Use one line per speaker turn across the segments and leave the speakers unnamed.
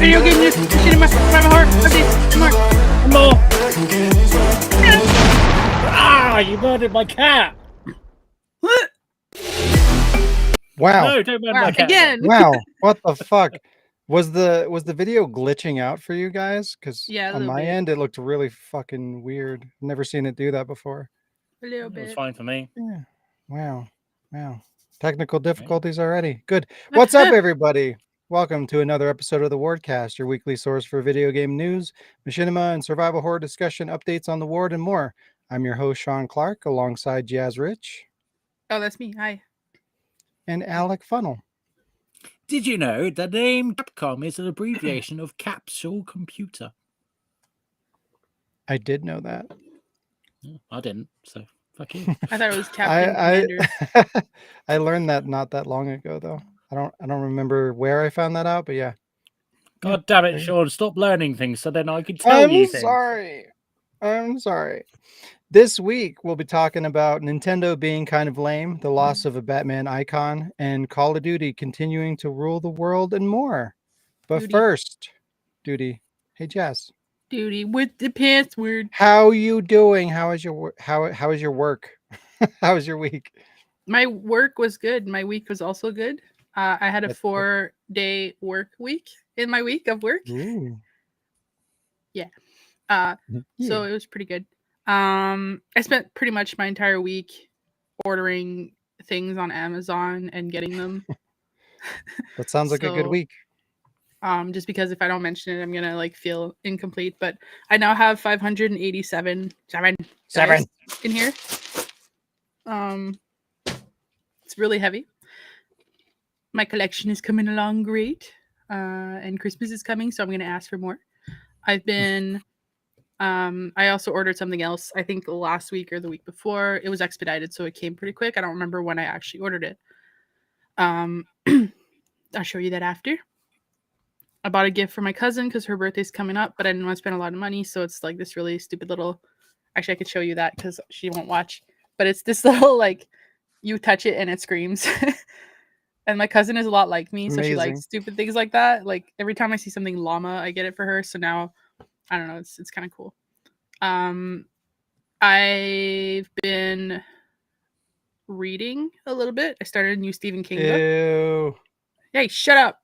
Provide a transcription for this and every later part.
Video game news, cinema, survival horror, updates, more.
Ah, you murdered my cat.
What?
Wow.
No, don't murder my cat
Again.
Wow. What the fuck? Was the video glitching out for you guys? Because
Yeah, a
on
little
my
bit.
end, it looked really fucking weird. Never seen it do that before.
A little
It was
bit.
fine for me.
Yeah. Wow. Technical difficulties already. Good. What's up, everybody? Welcome to another episode of the Wardcast, your weekly source for video game news, machinima, and survival horror discussion, updates on the ward, and more. I'm your host, Sean Clark, alongside Jazz Rich
Oh, that's me. Hi.
and Alec Funnel.
Did you know the name Capcom is an abbreviation of Capsule Computer?
I did know that.
I didn't, so fuck you.
I thought it was Captain Commander.
I learned that not that long ago, though. I don't remember where I found that out, but yeah.
God damn it, Sean! Stop learning things so then I can tell you things.
I'm sorry. This week we'll be talking about Nintendo being kind of lame, the loss of a Batman icon, and Call of Duty continuing to rule the world, and more. But
Duty.
first, Duty. Hey, Jess.
Duty with the password.
How you doing? How is your how is your work? How was your week?
My work was good. My week was also good. I had a
That's
4-day work week in my week of work.
Ooh.
So it was pretty good. I spent pretty much my entire week ordering things on Amazon and getting them.
That sounds like a good
So,
week.
Just because if I don't mention it, I'm gonna like feel incomplete. But I now have 587 dice in here. It's really heavy. My collection is coming along great, and Christmas is coming, so I'm gonna ask for more. I've been. I also ordered something else. I think last week or the week before. It was expedited, so it came pretty quick. I don't remember when I actually ordered it. I'll show you that after. I bought a gift for my cousin because her birthday's coming up, but I didn't want to spend a lot of money, so it's like this really stupid little. Actually, I could show you that because she won't watch. But it's this little like, you touch it and it screams. And my cousin is a lot like me, so she
Amazing.
likes stupid things like that. Like every time I see something llama, I get it for her. So now, I don't know, it's kind of cool. I've been reading a little bit. I started a new Stephen King book.
Ew.
Hey, shut up!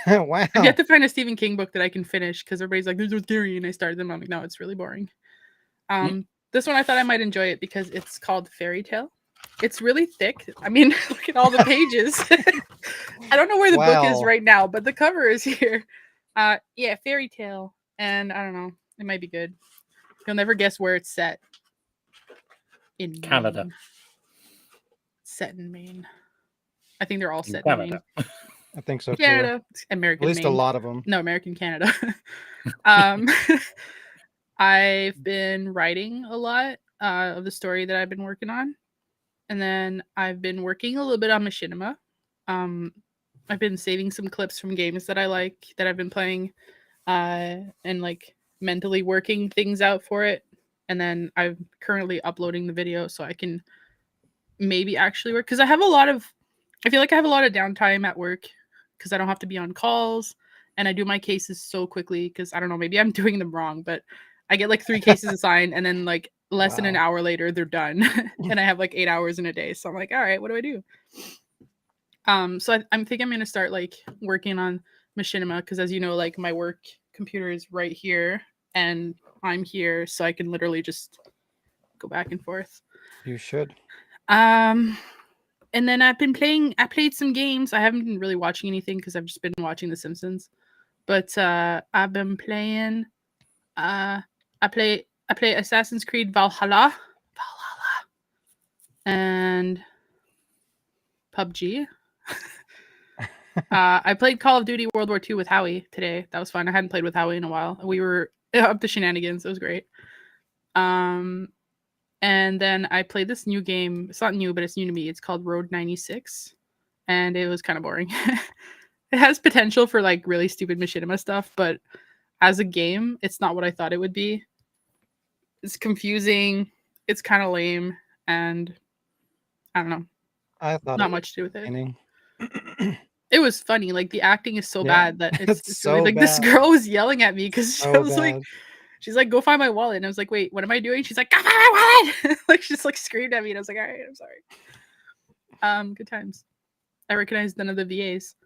Wow.
I have to find a Stephen King book that I can finish because everybody's like, "This is scary," and I started them. I'm like, no, it's really boring. This one I thought I might enjoy it because it's called Fairy Tale. It's really thick. I mean, look at all the pages. I don't know where the book is right now, but the cover is here. Yeah, Fairy Tale, and I don't know. It might be good. You'll never guess where it's set. In
Canada.
Maine. Set in Maine. I think they're all set in
Canada.
Maine.
I think so too.
Canada. American
At least
Maine.
a lot of them.
No, American Canada. I've been writing a lot of the story that I've been working on. And then I've been working a little bit on machinima. I've been saving some clips from games that I like, that I've been playing, and like mentally working things out for it. And then I'm currently uploading the video so I can maybe actually work. Because I feel like I have a lot of downtime at work because I don't have to be on calls. And I do my cases so quickly because I don't know, maybe I'm doing them wrong, but I get like 3 cases assigned and then like less than an hour later they're done. And I have like 8 hours in a day. So I'm like, all right, what do I do? So I think I'm going to start like working on machinima because as you know, like my work computer is right here and I'm here. So I can literally just go back and forth.
You should.
And then I played some games. I haven't been really watching anything because I've just been watching The Simpsons. But I've been playing I play Assassin's Creed Valhalla and PUBG. I played Call of Duty World War II with Howie today. That was fun. I hadn't played with Howie in a while. We were up to shenanigans. It was great. And then I played this new game. It's not new, but it's new to me. It's called Road 96. And it was kind of boring. It has potential for like really stupid machinima stuff, but as a game, it's not what I thought it would be. It's confusing. It's kind of lame. And I don't know.
I thought
Not much to do with it. It was funny. Like the acting is so
Yeah,
bad that
it's
it's really
so
like this
bad.
girl was yelling at me because I
So
was like,
bad.
she's like, go find my wallet. And I was like, wait, what am I doing? She's like, go find my wallet. Like she just like screamed at me, and I was like, all right, I'm sorry. Good times. I recognized none of the VAs.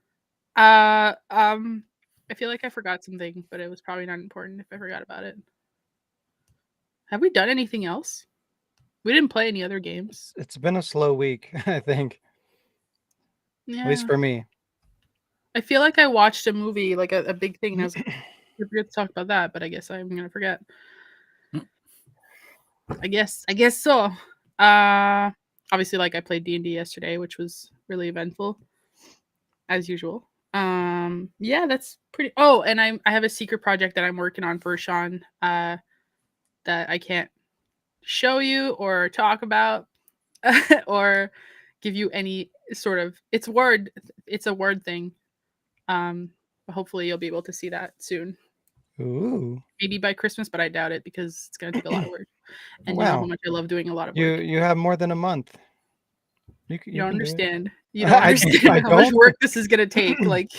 I feel like I forgot something, but it was probably not important if I forgot about it. Have we done anything else? We didn't play any other games.
It's been a slow week, I think,
Yeah.
at least for me.
I feel like I watched a movie, like a big thing, and I was like, I forget to talk about that, but I guess I'm gonna forget. I guess so. Obviously, like I played D&D yesterday, which was really eventful, as usual. Yeah, that's pretty. Oh, and I have a secret project that I'm working on for Sean. That I can't show you or talk about, or give you any sort of. It's a word thing. But hopefully you'll be able to see that soon.
Ooh.
Maybe by Christmas, but I doubt it because it's gonna take a lot of work. And you know how
Wow.
much I love doing a lot of work.
You have more than a month. You
You don't
can do it.
understand. You don't
I
understand how much
don't.
work this is gonna take. Like,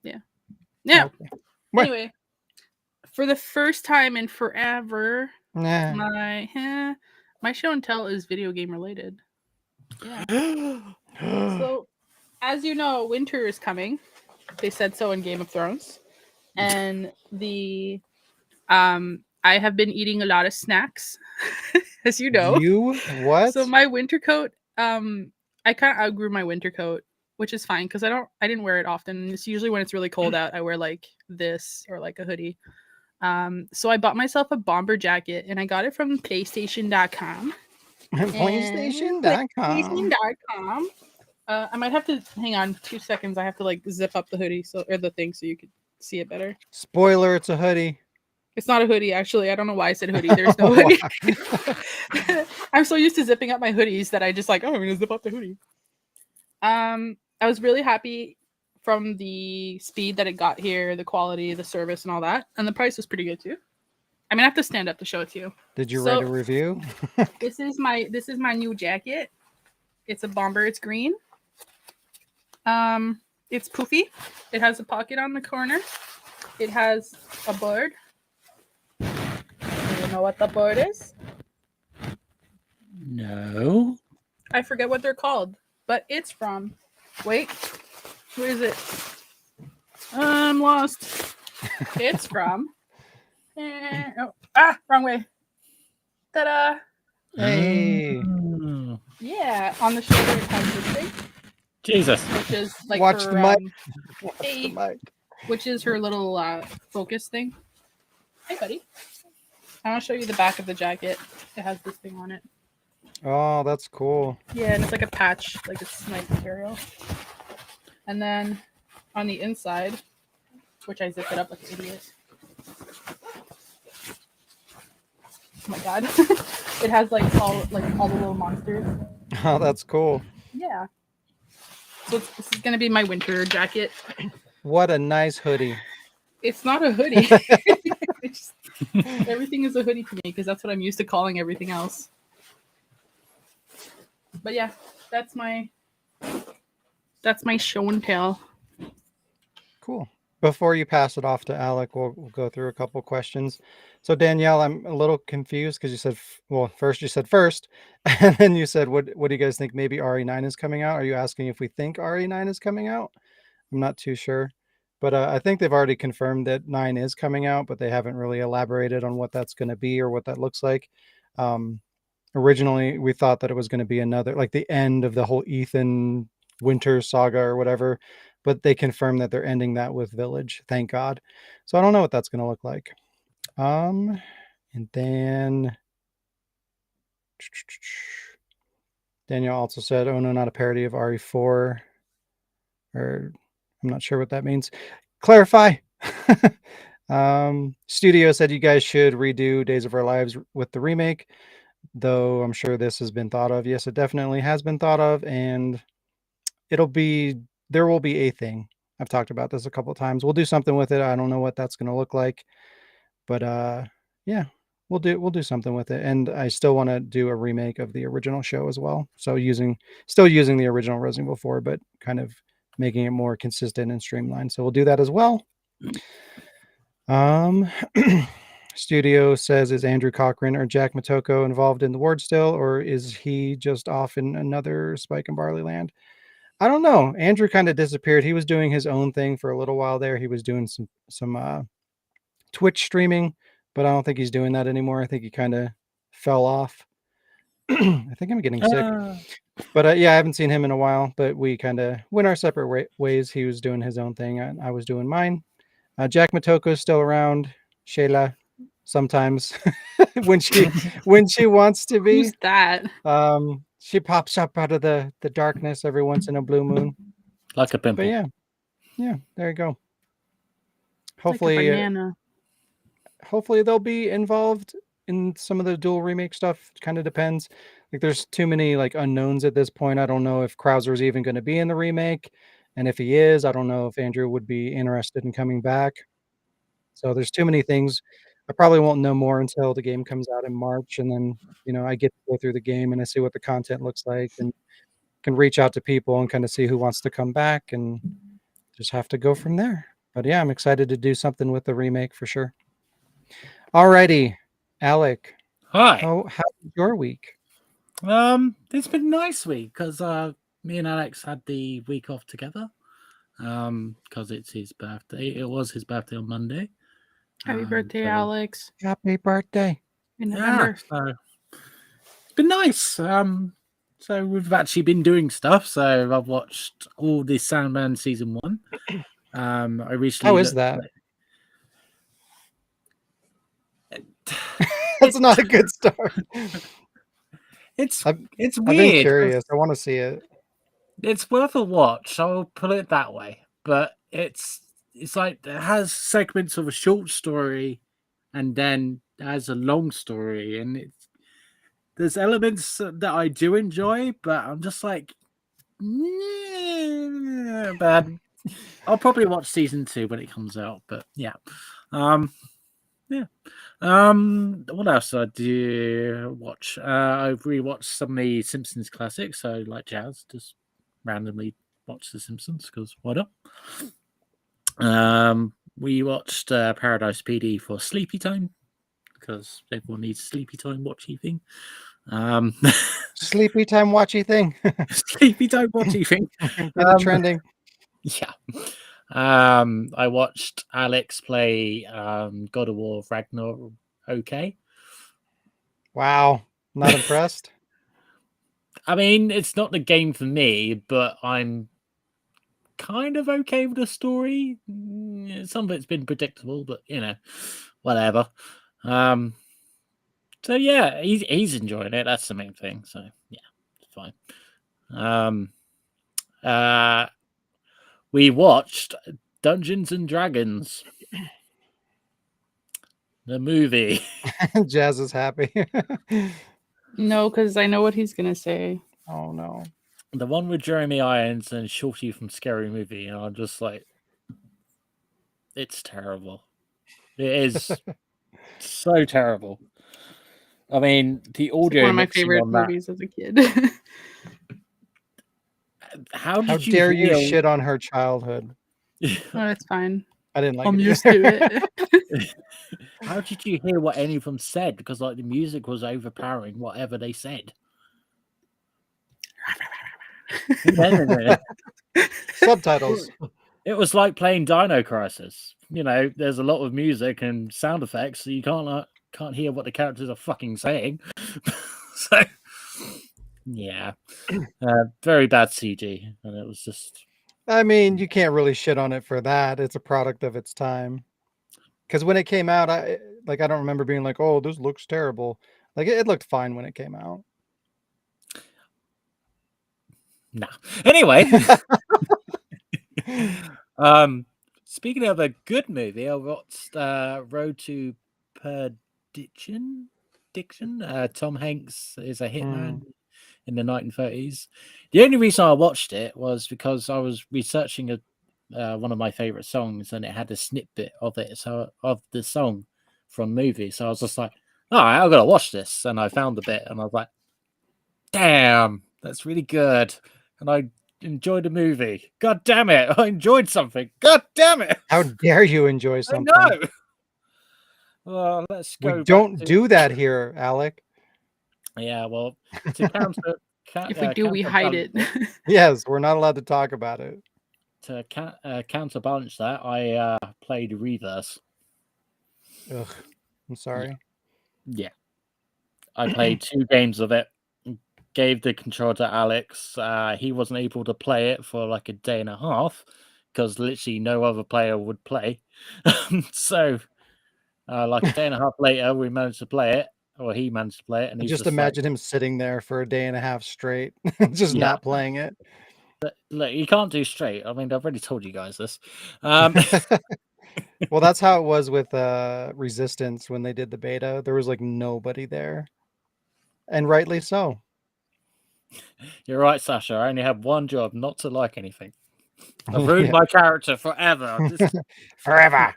yeah.
Okay. What?
Anyway, for the first time in forever,
Nah.
my show and tell is video game related. Yeah. So, as you know, winter is coming. They said so in Game of Thrones, and I have been eating a lot of snacks, as you know.
You what?
So my winter coat, I kind of outgrew my winter coat, which is fine because I didn't wear it often. It's usually when it's really cold out, I wear like this or like a hoodie. So I bought myself a bomber jacket, and I got it from PlayStation.com.
PlayStation.com.
PlayStation.com. I might have to hang on 2 seconds. I have to like zip up the hoodie or the thing so you could see it better.
Spoiler, it's a hoodie.
It's not a hoodie, actually. I don't know why I said hoodie. There's no hoodie. I'm so used to zipping up my hoodies that I just like, oh, I'm gonna zip up the hoodie. I was really happy from the speed that it got here, the quality, the service, and all that, and the price was pretty good too. I mean, I have to stand up to show it to you.
Did you write a review?
This is my new jacket. It's a bomber. It's green. It's poofy. It has a pocket on the corner. It has a bird. Do you know what the bird is?
No.
I forget what they're called, but it's from. Wait, where is it? I'm lost. It's from. Wrong way. Ta-da!
Hey.
Oh.
Yeah, on the shoulder it has this thing,
Jesus.
which is like
Watch
her,
the mic.
hey,
The mic.
which is her little focus thing. Hey, buddy. I want to show you the back of the jacket. It has this thing on it.
Oh, that's cool.
Yeah, and it's like a patch, like it's nice material. And then on the inside, which I zipped it up like an idiot. Oh my god. It has like all the little monsters.
Oh, that's cool.
Yeah. So this is gonna be my winter jacket.
What a nice hoodie.
It's not a hoodie. Everything is a hoodie to me because that's what I'm used to calling everything else. But yeah, that's my show and tell.
Cool. Before you pass it off to Alec, we'll go through a couple questions. So Danielle, I'm a little confused because you said, first you said first, and then you said, what do you guys think? Maybe RE9 is coming out? Are you asking if we think RE9 is coming out? I'm not too sure, but I think they've already confirmed that 9 is coming out, but they haven't really elaborated on what that's going to be or what that looks like. Originally, we thought that it was going to be another, like the end of the whole Ethan Winter saga or whatever, but they confirmed that they're ending that with Village. Thank God. So I don't know what that's going to look like. And then Daniel also said, oh no, not a parody of RE4, or I'm not sure what that means. Clarify. Studio said you guys should redo Days of Our Lives with the remake, though I'm sure this has been thought of. Yes, it definitely has been thought of, and there will be a thing. I've talked about this a couple of times. We'll do something with it. I don't know what that's going to look like, but yeah, we'll do something with it. And I still want to do a remake of the original show as well. So still using the original Resident Evil 4, but kind of making it more consistent and streamlined. So we'll do that as well. Studio says, is Andrew Cochran or Jack Matoko involved in the Ward still, or is he just off in another Spike and Barley land? I don't know. Andrew kind of disappeared. He was doing his own thing for a little while there. He was doing some Twitch streaming, but I don't think he's doing that anymore. I think he kind of fell off. I think I'm getting sick. But yeah, I haven't seen him in a while, but we kind of went our separate ways. He was doing his own thing, and I was doing mine. Jack Matoko is still around. Shayla, sometimes when she wants to be.
Who's that?
She pops up out of the darkness every once in a blue moon.
Like a pimple.
But yeah, there you go.
Like a
Hopefully,
banana.
hopefully they'll be involved in some of the dual remake stuff. Kind of depends. Like there's too many like unknowns at this point. I don't know if Krauser's even going to be in the remake, and if he is, I don't know if Andrew would be interested in coming back. So there's too many things. I probably won't know more until the game comes out in March, and then I get to go through the game and I see what the content looks like, and can reach out to people and kind of see who wants to come back, and just have to go from there. But yeah, I'm excited to do something with the remake for sure. Alrighty, Alec.
Hi.
How was your week?
It's been a nice week because me and Alex had the week off together. Because it's his birthday. It was his birthday on Monday.
Happy birthday, Alex.
Happy birthday.
In November.
So it's been nice. So we've actually been doing stuff. So I've watched all the Sandman season 1. I recently.
How is that? That's not a good start.
It's
I've
weird.
been curious. I want to see it.
It's worth a watch. I'll put it that way. But it's like it has segments of a short story, and then has a long story, and there's elements that I do enjoy, but I'm just like, yeah, but I'll probably watch season 2 when it comes out. But yeah, yeah. What else did I do? Watch. I've rewatched some of the Simpsons classics. So like Jazz, just randomly watch The Simpsons because why not? We watched Paradise PD for sleepy time because everyone needs sleepy time watchy thing.
Sleepy time watchy thing.
Sleepy time watchy thing.
Get it trending.
Yeah. I watched Alex play God of War Ragnarok. Okay.
Wow. Not impressed.
I mean, it's not the game for me, but I'm kind of okay with the story. Some of it's been predictable, but whatever. So yeah, he's enjoying it. That's the main thing. So yeah, it's fine. We watched Dungeons and Dragons, the movie.
Jazz is happy.
No, because I know what he's gonna say.
Oh no.
The one with Jeremy Irons and Shorty from Scary Movie, and I'm just like, it's terrible. It is so terrible. I mean, the audio.
One of my favorite movies as a kid.
How
dare you shit on her childhood?
Oh, it's fine.
I didn't like
I'm
it.
used to it.
How did you hear what any of them said? Because like the music was overpowering whatever they said.
Subtitles.
It was like playing Dino Crisis. There's a lot of music and sound effects, so you can't hear what the characters are fucking saying. So, yeah, very bad CG, and it was just.
I mean, you can't really shit on it for that. It's a product of its time. Because when it came out, I don't remember being like, "Oh, this looks terrible." Like it looked fine when it came out.
Nah. Anyway, speaking of a good movie, I watched Road to Perdition. Tom Hanks is a hitman in the 1930s. The only reason I watched it was because I was researching one of my favorite songs, and it had a snippet of it, of the song from movie. So I was just like, all right, I've got to watch this. And I found the bit, and I was like, damn, that's really good. And I enjoyed a movie. God damn it! I enjoyed something. God damn it!
How dare you enjoy something?
I know. Well, let's go.
We don't do that here, Alec.
Yeah, well, to counter.
If we do, we hide it.
Yes, we're not allowed to talk about it.
To counterbalance that, I played Reverse.
Ugh, I'm sorry.
Yeah. I played 2 games of it. Gave the controller to Alex. He wasn't able to play it for like a day and a half because literally no other player would play. So, like a day and a half later, we managed to play it, or he managed to play it, and he's
Just
just
imagine him sitting there for a day and a half straight, just not playing it.
Look, you can't do straight. I mean, I've already told you guys this.
Well, that's how it was with Resistance when they did the beta. There was like nobody there, and rightly so.
You're right, Sasha. I only have one job: not to like anything. I've ruined my character forever.
Forever.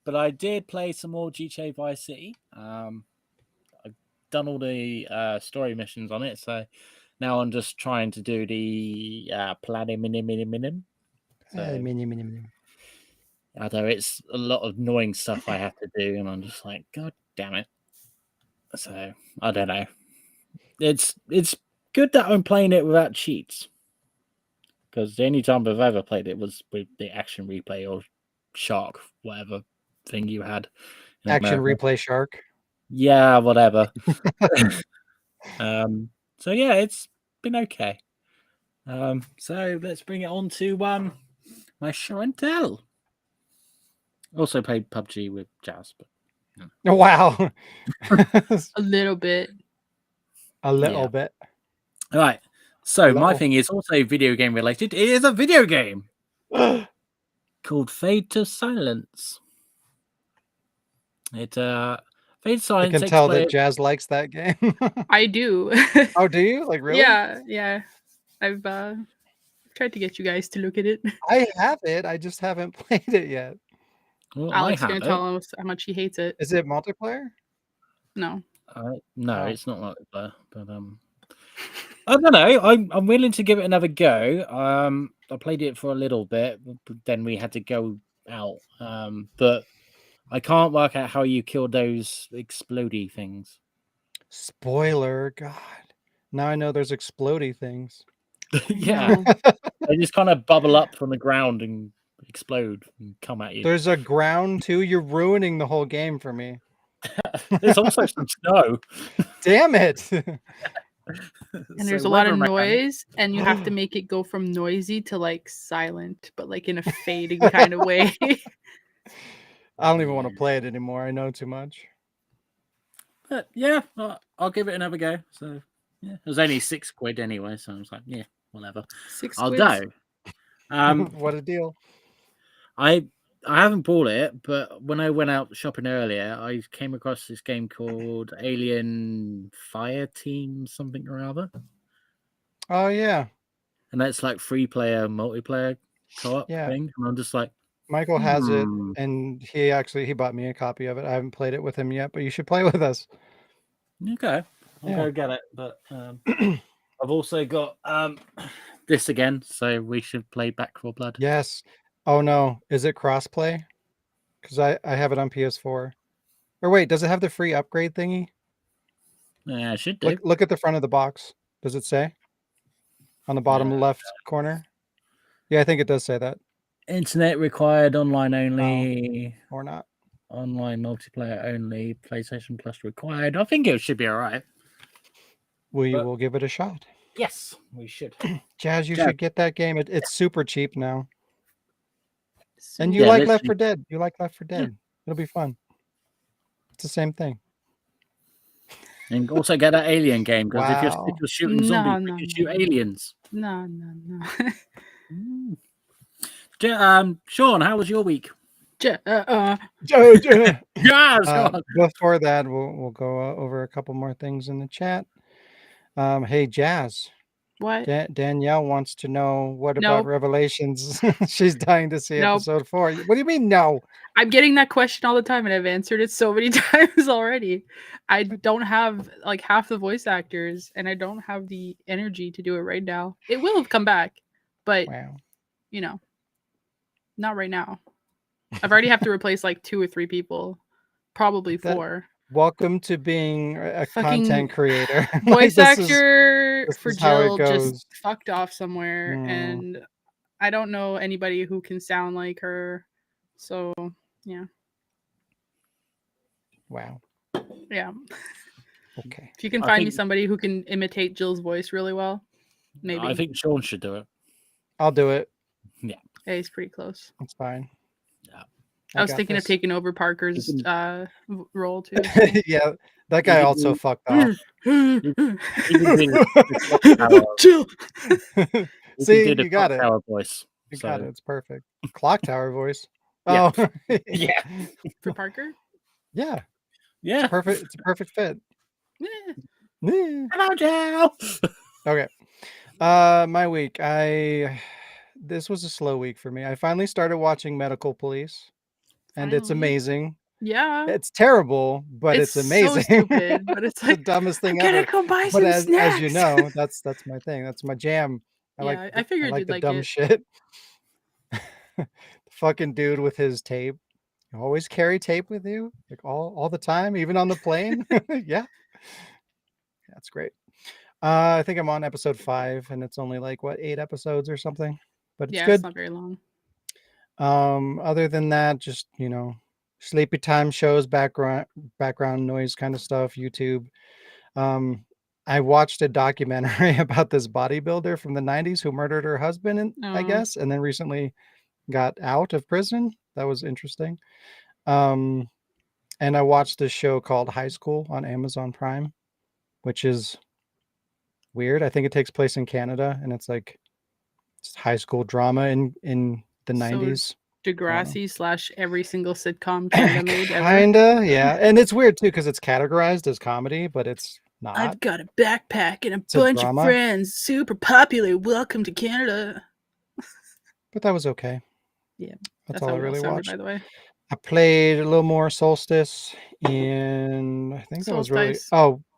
But I did play some more GTA Vice City. I've done all the story missions on it, so now I'm just trying to do the platinum. Although it's a lot of annoying stuff I have to do, and I'm just like, God damn it. So I don't know. It's good that I'm playing it without cheats. Because the only time I've ever played it was with the action replay or shark, whatever thing you had.
Action replay shark.
Yeah, whatever. So yeah, it's been okay. So let's bring it on to my show and tell. Also played PUBG with Jazz, but
Oh, wow.
A little bit.
A little bit.
All right. So my thing is also video game related. It is a video game called Fade to Silence. Fade to Silence.
I can tell that Jazz likes that game.
I do.
Oh, do you? Like, really?
Yeah. I've tried to get you guys to look at it.
I have it. I just haven't played it yet.
Well,
Alex is gonna tell us how much he hates it.
Is it multiplayer?
No.
No, it's not multiplayer. But I don't know. I'm willing to give it another go. I played it for a little bit, but then we had to go out. But I can't work out how you kill those explodey things.
Spoiler, God. Now I know there's explodey things.
Yeah. They just kind of bubble up from the ground and explode and come at you.
There's a ground too. You're ruining the whole game for me.
There's also some snow.
Damn it.
And there's a lot of noise, and you have to make it go from noisy to like silent, but like in a fading kind of way.
I don't even want to play it anymore. I know too much.
But yeah, I'll give it another go. So yeah, it was only £6 anyway, so I was like, yeah, whatever. I'll go.
What a deal.
I haven't bought it, but when I went out shopping earlier, I came across this game called Alien Fire Team something or other.
Oh yeah.
And that's like 3-player multiplayer co-op thing. And I'm just like,
Michael has it, and he bought me a copy of it. I haven't played it with him yet, but you should play with us.
Okay, I'll go get it. But I've also got this again, so we should play Back 4 Blood.
Yes. Oh no, is it crossplay? Because I have it on PS4. Or wait, does it have the free upgrade thingy?
Yeah, it should do.
Look at the front of the box. Does it say on the bottom left corner? Yeah, I think it does say that.
Internet required, online only,
or not.
Online multiplayer only, PlayStation Plus required. I think it should be all right.
We will give it a shot.
Yes, we should.
Jazz, you should get that game. It's super cheap now. And you like Left 4 Dead. You like Left 4 Dead. Yeah. It'll be fun. It's the same thing.
And also get that Alien game, because if you're shooting zombies, you can shoot aliens.
No.
Sean, how was your week?
Before that, we'll go over a couple more things in the chat. Hey, Jazz,
What?
Danielle wants to know what about
Nope.
Revelations. She's dying to see
Nope.
episode 4. What do you mean no?
I'm getting that question all the time, and I've answered it so many times already. I don't have like half the voice actors, and I don't have the energy to do it right now. It will have come back, but
Wow.
you know, not right now. I've already have to replace like 2 or 3 people, probably 4.
Welcome to being a
Fucking
content creator.
voice
this
actor
is
for
how it
Jill just
goes.
fucked off somewhere, and I don't know anybody who can sound like her. So yeah.
Wow.
Yeah.
Okay.
If you can
I
find me
think-
somebody who can imitate Jill's voice really well, maybe.
I think Sean should do it.
I'll do it.
Yeah, he's pretty close.
It's fine.
Yeah.
I was
got
thinking of
this.
taking over Parker's role too.
Yeah, that guy also fucked off.
He can do the clock tower.
Jill.
He
See,
can do the
you got
clock
it.
tower voice.
You
So
got it. It's perfect. Clock tower voice.
Yeah.
Oh,
yeah,
For Parker?
yeah.
yeah.
Perfect. It's a perfect fit.
Yeah.
Yeah.
Hello, Joe.
Okay. My week. This was a slow week for me. I finally started watching Medical Police, and it's
Finally.
amazing.
Yeah.
It's terrible, but it's amazing.
So stupid, but it's
the
like
dumbest thing
I'm
ever.
gonna go buy
But
some
as
snacks.
you know, that's my thing. That's my jam.
Yeah, I figured
like
you'd
the
like
dumb
it.
shit. The fucking dude with his tape. You always carry tape with you, like all the time, even on the plane. Yeah, that's great. I think I'm on episode 5, and it's only like 8 episodes or something, but it's
Yeah,
good.
it's not very long.
Other than that, just sleepy time shows, background noise kind of stuff. YouTube. I watched a documentary about this bodybuilder from the 90s who murdered her husband, I
Oh.
guess, and then recently got out of prison. That was interesting. And I watched this show called High School on Amazon Prime, which is weird. I think it takes place in Canada, and it's like high school drama in the 90s.
Degrassi / every single sitcom Canada made ever.
Kinda, yeah. And it's weird too because it's categorized as comedy, but it's not.
I've got a backpack and a
It's a
bunch of
drama.
friends, super popular. Welcome to Canada.
But that was okay.
Yeah,
that's
how
all I
we all
really
sounded,
watched.
by the way.
I played a little more Solstice, and I think that was really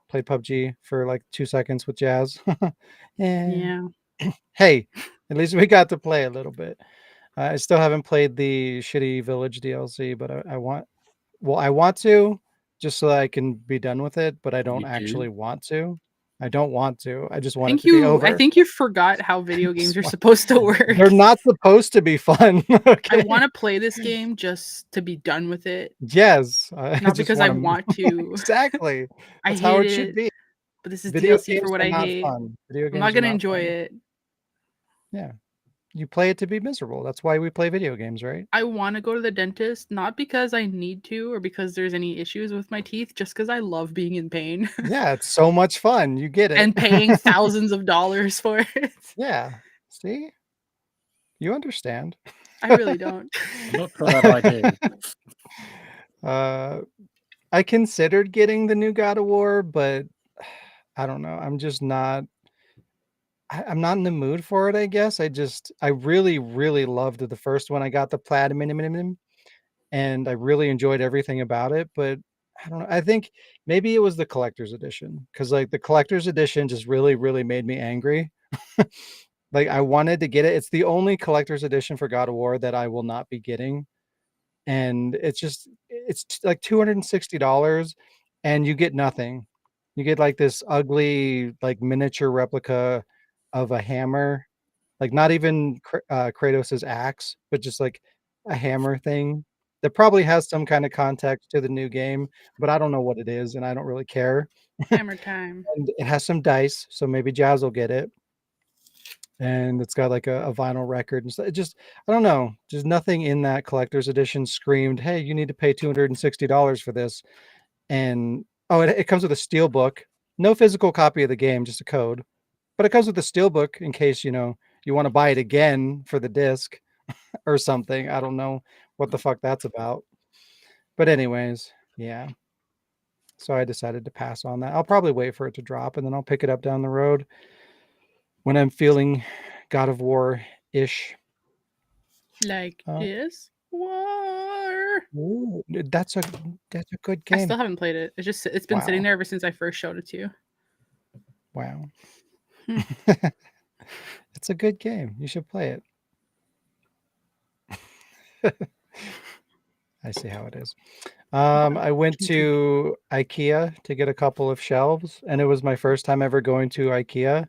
played PUBG for like 2 seconds with Jazz.
Yeah.
Hey, at least we got to play a little bit. I still haven't played the shitty Village DLC, but I want to, just so that I can be done with it, but I don't actually want to. I don't want to. I just want it to be over.
I think you forgot how video games are supposed to work.
They're not supposed to be fun. Okay?
I want to play this game just to be done with it.
Yes.
Not because I want to.
Exactly. That's
I hate
how it should be.
But this is
Video
DLC for
games
what
are
I
not
hate.
fun. Video
I'm
games
not
are
going to
not
enjoy
fun.
it.
Yeah. You play it to be miserable. That's why we play video games, right?
I want to go to the dentist, not because I need to or because there's any issues with my teeth, just because I love being in pain.
Yeah, it's so much fun. You get it.
And paying thousands of dollars for it.
Yeah. See? You understand.
I really don't.
Not sure that I do.
I considered getting the new God of War, but I don't know. I'm just not. I'm not in the mood for it, I guess. I really, really loved the first one. I got the platinum, and I really enjoyed everything about it. But I don't know. I think maybe it was the collector's edition, because like the collector's edition just really, really made me angry. Like I wanted to get it. It's the only collector's edition for God of War that I will not be getting. And it's like $260, and you get nothing. You get like this ugly, like miniature replica of a hammer, like not even Kratos's axe, but just like a hammer thing that probably has some kind of context to the new game, but I don't know what it is, and I don't really care.
Hammer time.
And it has some dice, so maybe Jazz will get it. And it's got like a vinyl record and stuff. It just, I don't know, just nothing in that collector's edition screamed, hey, you need to pay $260 for this. And it comes with a steel book, no physical copy of the game, just a code, but it comes with a steel book in case you want to buy it again for the disc or something. I don't know what the fuck that's about, but anyways, yeah, so I decided to pass on that. I'll probably wait for it to drop, and then I'll pick it up down the road. when I'm feeling God of War ish.
Like
Uh,
is war.
Ooh, that's a good
I
game.
still haven't played it. It's been sitting
Wow.
there ever since I first showed it to you.
Wow.
Hmm.
It's a good game. You should play it. I see how it is. I went to IKEA to get a couple of shelves, and it was my first time ever going to IKEA.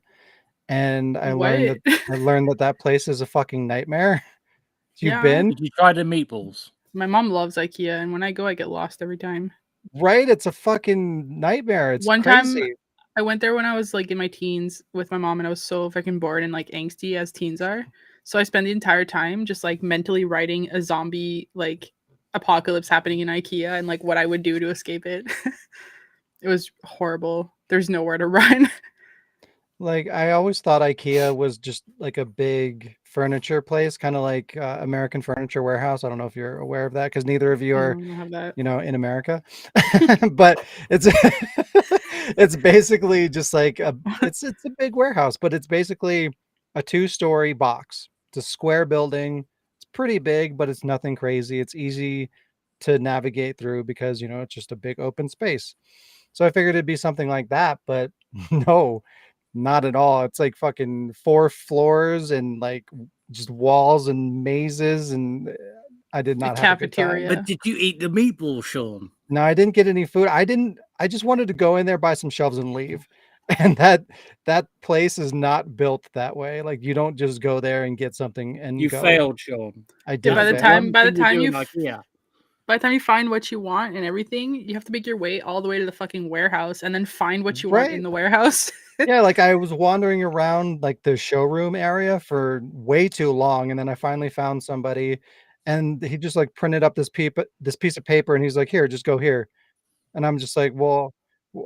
And I learned
What?
that place is a fucking nightmare. You've
Yeah.
been?
Did you try the meatballs?
My mom loves IKEA, and when I go, I get lost every time.
Right? It's a fucking nightmare. It's
One time,
crazy.
I went there when I was like in my teens with my mom, and I was so fucking bored and like angsty as teens are. So I spent the entire time just like mentally writing a zombie like apocalypse happening in IKEA and like what I would do to escape it. It was horrible. There's nowhere to run.
Like, I always thought IKEA was just like a big furniture place, kind of like American Furniture Warehouse. I don't know if you're aware of that because neither of you
No, I
are,
don't have that.
in America. But it's it's basically just like it's a big warehouse, but it's basically a 2-story box. It's a square building. It's pretty big, but it's nothing crazy. It's easy to navigate through because, it's just a big open space. So I figured it'd be something like that, but no, not at all. It's like fucking 4 floors and like just walls and mazes, and I did
A
not have a good time.
cafeteria.
But did you eat the meatballs, Sean?
No, I didn't get any food. I just wanted to go in there, buy some shelves and leave. And that place is not built that way. Like, you don't just go there and get something and
You
go.
failed, Sean.
I
Yeah,
did
by the
That's
fail.
time
one thing you do in
you
IKEA.
by the time you find what you want and everything, you have to make your way all the way to the fucking warehouse and then find what you want
Right.
in the warehouse.
Yeah, like I was wandering around like the showroom area for way too long, and then I finally found somebody, and he just like printed up this piece of paper, and he's like, "Here, just go here." And I'm just like, "Well,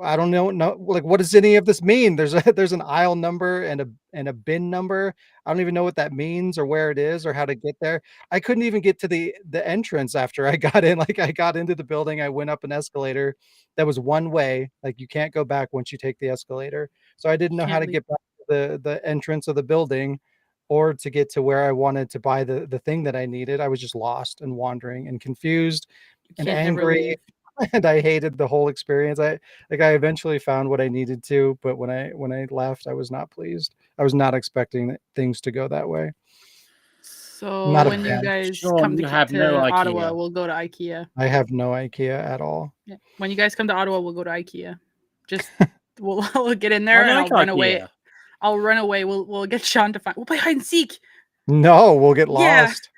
I don't know, no, like, what does any of this mean? There's a there's an aisle number and a bin number. I don't even know what that means or where it is or how to get there." I couldn't even get to the entrance after I got in. Like, I got into the building, I went up an escalator that was one way. Like, you can't go back once you take the escalator. So I didn't
You
know how
can't
to
leave.
get back to the entrance of the building or to get to where I wanted to buy the thing that I needed. I was just lost and wandering and confused
You
and
can't ever
angry,
leave.
and I hated the whole experience. I eventually found what I needed to, but when I left, I was not pleased. I was not expecting things to go that way.
So
Not a
when you
fan.
guys
Sean,
come
you have no
to Ottawa,
IKEA.
we'll go to IKEA.
I have no IKEA at all.
Yeah. When you guys come to Ottawa, we'll go to IKEA. Just we'll get in
I
there and
like
I'll run away.
IKEA.
I'll run away. We'll get Sean to find. We'll play hide and seek.
No, we'll get
Yeah.
lost.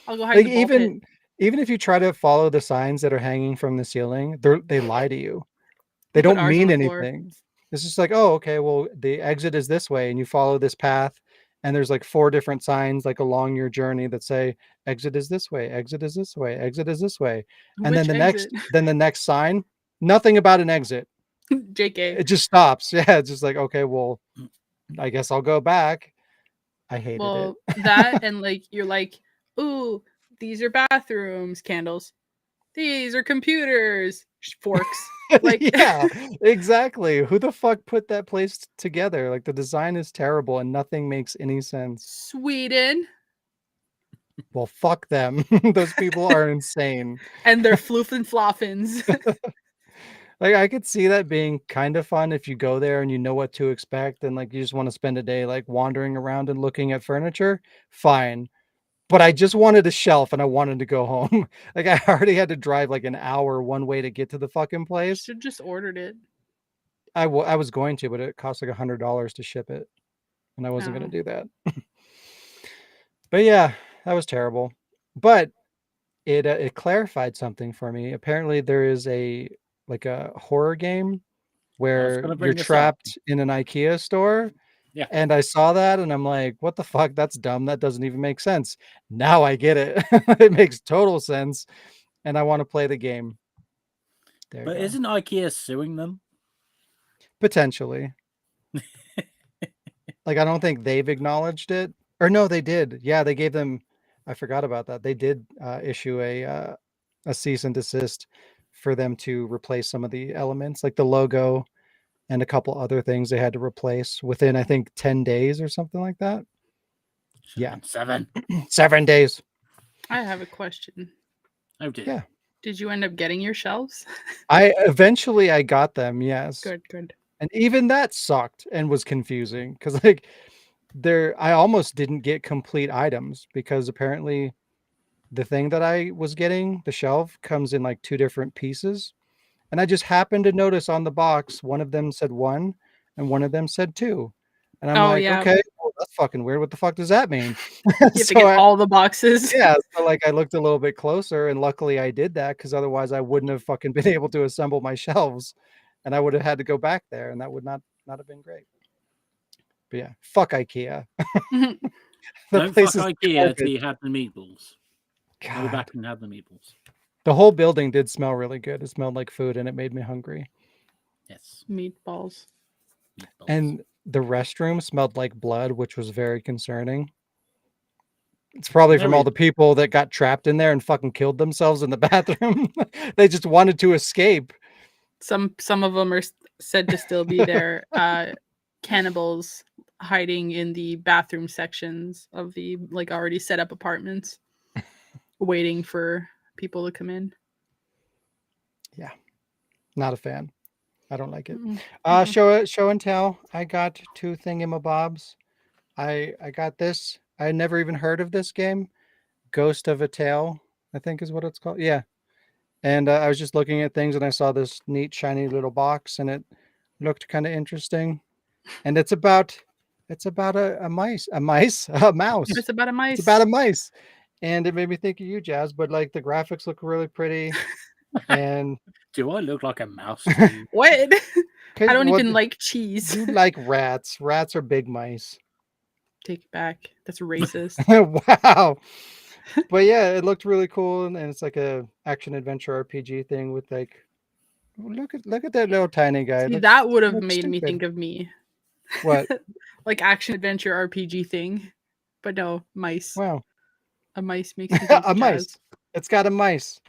I'll go hide in
Like,
the ball pit.
even if you try to follow the signs that are hanging from the ceiling, they lie to you. They
We'll put
don't
ours on
mean
the floor.
anything. It's just like, oh, okay, well, the exit is this way, and you follow this path, and there's like 4 different signs like along your journey that say exit is this way, exit is this way, exit is this way. And then
Which exit?
the next sign, nothing about an exit.
JK.
It just stops. Yeah, it's just like, okay, well, I guess I'll go back. I hated it.
Well, that and like you're like, ooh, these are bathrooms, candles. These are computers, forks. Like
Yeah, exactly. Who the fuck put that place together? Like, the design is terrible and nothing makes any sense.
Sweden
Well, fuck them. Those people are insane.
and their floofin' floffins.
Like, I could see that being kind of fun if you go there and you know what to expect and like you just want to spend a day like wandering around and looking at furniture. Fine. But I just wanted a shelf and I wanted to go home. Like, I already had to drive like an hour one way to get to the fucking place.
Should just ordered it.
I was going to, but it cost like $100 to ship it, and I wasn't going
Oh.
to do that. But yeah, that was terrible. But it clarified something for me. Apparently, there is a like a horror game
I was
where
going to
you're
bring this up.
trapped in an IKEA store.
Yeah.
And I saw that and I'm like, what the fuck? That's dumb. That doesn't even make sense. Now I get it. It makes total sense. And I want to play the game. There
But
you go.
isn't IKEA suing them?
Potentially. Like, I don't think they've acknowledged it. Or no, they did. Yeah, they gave them. I forgot about that. They did issue a cease and desist for them to replace some of the elements, like the logo and a couple other things they had to replace within, I think, 10 days or something like that. Yeah.
7.
7 days.
I have a question.
Oh dear.
Yeah.
Did you end up getting your shelves?
I eventually got them, yes.
Good.
And even that sucked and was confusing because like I almost didn't get complete items because apparently the thing that I was getting, the shelf, comes in like 2 different pieces. And I just happened to notice on the box, one of them said 1 and one of them said 2. And I'm
Oh,
like,
yeah.
okay, well, that's fucking weird. What the fuck does that mean?
You have to get all the boxes.
Yeah, so like I looked a little bit closer and luckily I did that because otherwise I wouldn't have fucking been able to assemble my shelves and I would have had to go back there and that would not have been great. But yeah, fuck IKEA.
Don't fuck IKEA till you had the meatballs. Go
God.
back and have the meatballs.
The whole building did smell really good. It smelled like food and it made me hungry.
Yes.
Meatballs.
And the restroom smelled like blood, which was very concerning. It's probably from all the people that got trapped in there and fucking killed themselves in the bathroom. They just wanted to escape.
Some of them are said to still be there. Cannibals hiding in the bathroom sections of the like already set up apartments, waiting for people to come in.
Yeah, not a fan. I don't like it.
Mm-hmm.
Show and tell. I got 2 thingamabobs. I got this. I had never even heard of this game. Ghost of a Tale, I think is what it's called. Yeah. And I was just looking at things and I saw this neat shiny little box and it looked kind of interesting. And it's about a mouse.
It's about a mice.
It's about a mice. And it made me think of you, Jazz, but like the graphics look really pretty. And
do I look like a mouse to you?
What? I don't even like cheese.
You like rats. Rats are big mice.
Take it back. That's racist.
Wow. But yeah, it looked really cool, and it's like a action adventure RPG thing with like, look at that little tiny guy.
See, that would have made me think of me.
What?
Like action adventure RPG thing, but no, mice.
Wow.
A mice makes me think
a
Jazz.
mice. It's got a mice.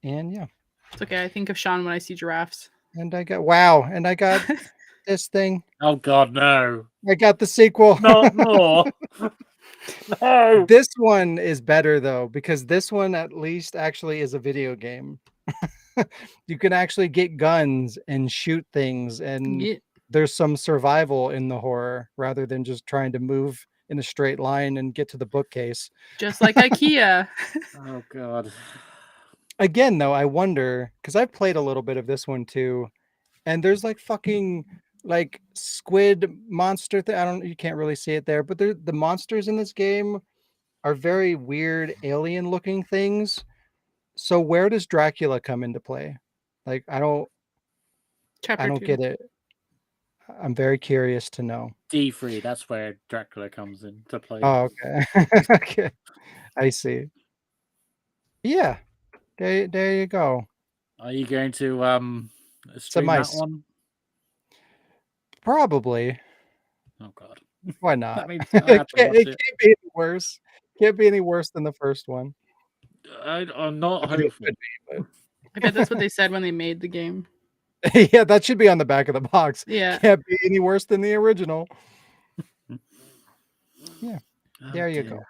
And yeah.
It's okay. I think of Sean when I see giraffes.
And I got this thing.
Oh God, no!
I got the sequel.
Not more. No.
This one is better though, because this one at least actually is a video game. You can actually get guns and shoot things, and there's some survival in the horror rather than just trying to move in a straight line and get to the bookcase.
Just like IKEA.
Oh God.
Again, though, I wonder, because I've played a little bit of this one too, and there's like fucking like squid monster thing. You can't really see it there, but the monsters in this game are very weird alien looking things. So where does Dracula come into play? Like I don't
Chapter 2.
get it. I'm very curious to know.
D3, that's where Dracula comes into play.
Oh, okay. Okay. I see. Yeah. There you go.
Are you going to stream that one?
Probably.
Oh God.
Why not?
That means
it can't be any worse. Can't be any worse than the first one.
I'm not hopeful.
I bet that's what they said when they made the game.
Yeah, that should be on the back of the box.
Yeah.
Can't be any worse than the original. Yeah.
Oh,
there you go.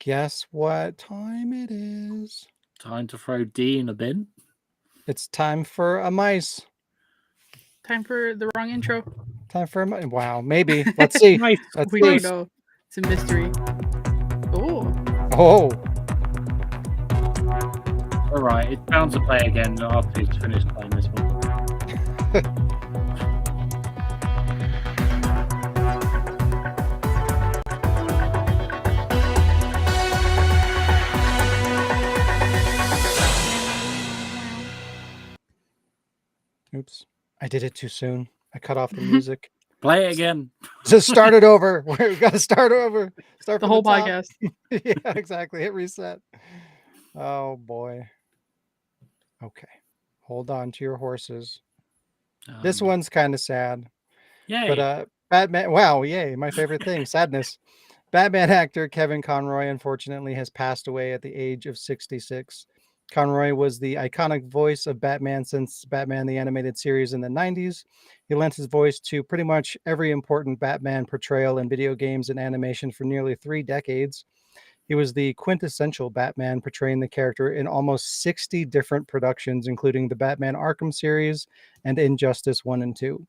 Guess what time it is?
Time to throw D in a bin.
It's time for a mice.
Time for the wrong intro.
Time for a mice. Wow, maybe. Let's see.
We don't know. It's a mystery. Oh.
All right, it's bound to play again after he's finished playing this one.
Oops, I did it too soon. I cut off the music.
Play it again.
Just start it over. We got to start over. Start
the whole podcast.
Yeah, exactly. Hit reset. Oh boy. Okay. Hold on to your horses. This one's kind of sad.
Yay.
But Batman, wow, yay, my favorite thing, sadness. Batman actor Kevin Conroy unfortunately has passed away at the age of 66. Conroy was the iconic voice of Batman since Batman the Animated Series in the 90s. He lent his voice to pretty much every important Batman portrayal in video games and animation for nearly 3 decades. He was the quintessential Batman, portraying the character in almost 60 different productions, including the Batman Arkham series and Injustice 1 and 2.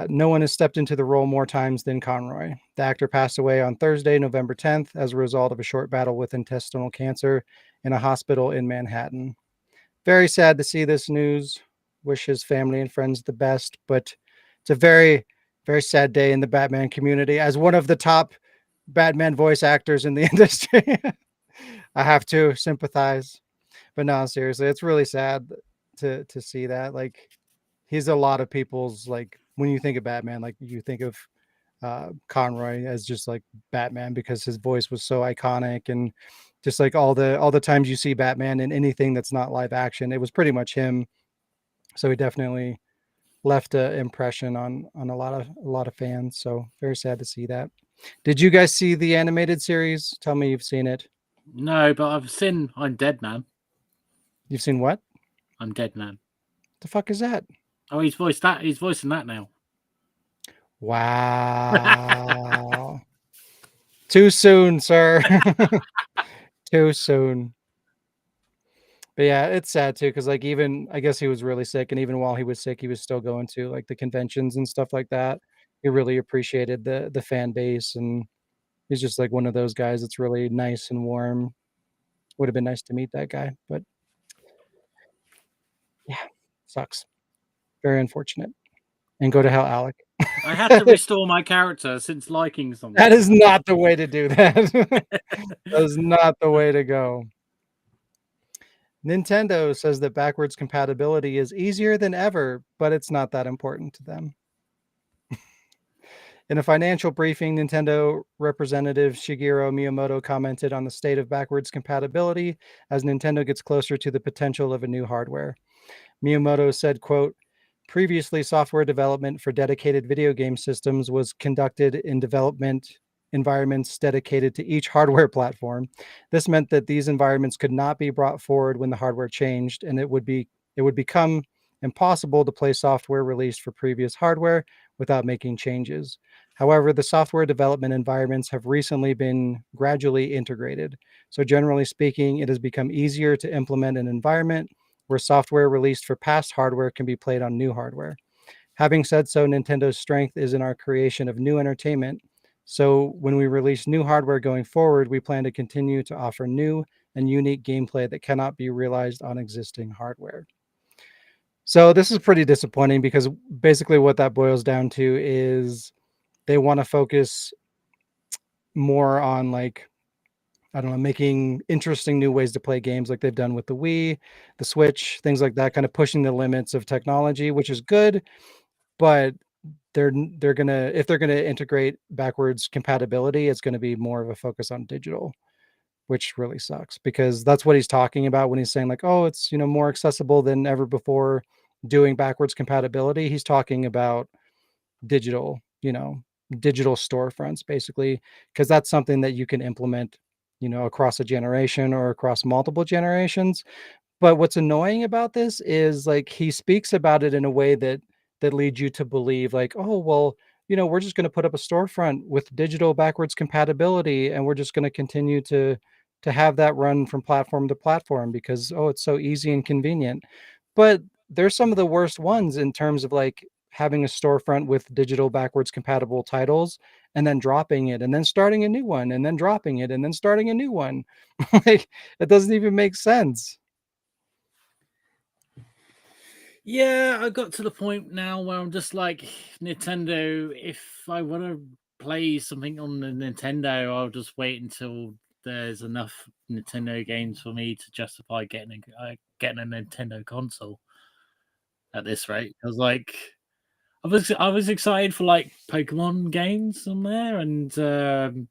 No one has stepped into the role more times than Conroy. The actor passed away on Thursday, November 10th, as a result of a short battle with intestinal cancer in a hospital in Manhattan. Very sad to see this news. Wish his family and friends the best, but it's a very, very sad day in the Batman community. As one of the top Batman voice actors in the industry, I have to sympathize. But no, seriously, it's really sad to see that. Like, he's a lot of people's, like, when you think of Batman, like, you think of Conroy as just like Batman because his voice was so iconic, and just like all the times you see Batman in anything that's not live action, it was pretty much him. So he definitely left an impression on a lot of fans. So very sad to see that. Did you guys see the animated series? Tell me you've seen it.
No, but I've seen I'm Dead Man.
You've seen what?
I'm Dead Man.
The fuck is that?
Oh, he's voiced that. He's voicing that now.
Wow. Too soon, sir. Too soon. But yeah, it's sad too, because like, even I guess he was really sick, and even while he was sick, he was still going to like the conventions and stuff like that. He really appreciated the fan base, and he's just like one of those guys that's really nice and warm. Would have been nice to meet that guy, but yeah, sucks. Very unfortunate. And go to hell, Alec.
I had to restore my character since liking something.
That is not the way to do that. That is not the way to go. Nintendo says that backwards compatibility is easier than ever, but it's not that important to them. In a financial briefing, Nintendo representative Shigeru Miyamoto commented on the state of backwards compatibility as Nintendo gets closer to the potential of a new hardware. Miyamoto said, quote, "Previously, software development for dedicated video game systems was conducted in development environments dedicated to each hardware platform. This meant that these environments could not be brought forward when the hardware changed, and it would become impossible to play software released for previous hardware without making changes. However, the software development environments have recently been gradually integrated. So generally speaking, it has become easier to implement an environment where software released for past hardware can be played on new hardware. Having said so, Nintendo's strength is in our creation of new entertainment. So when we release new hardware going forward, we plan to continue to offer new and unique gameplay that cannot be realized on existing hardware." So this is pretty disappointing, because basically what that boils down to is they want to focus more on, like, I don't know, making interesting new ways to play games like they've done with the Wii, the Switch, things like that, kind of pushing the limits of technology, which is good. But they're gonna, if they're gonna integrate backwards compatibility, it's gonna be more of a focus on digital, which really sucks, because that's what he's talking about when he's saying like, oh, it's, more accessible than ever before doing backwards compatibility. He's talking about digital, digital storefronts, basically, because that's something that you can implement, across a generation or across multiple generations. But what's annoying about this is, like, he speaks about it in a way that leads you to believe like, oh, well, we're just going to put up a storefront with digital backwards compatibility, and we're just going to continue to have that run from platform to platform because, oh, it's so easy and convenient. But they're some of the worst ones in terms of like having a storefront with digital backwards compatible titles and then dropping it and then starting a new one and then dropping it and then starting a new one. Like, it doesn't even make sense.
Yeah, I got to the point now where I'm just like, Nintendo, if I want to play something on the Nintendo, I'll just wait until there's enough Nintendo games for me to justify getting a Nintendo console at this rate. I was like, I was excited for like Pokemon games on there, and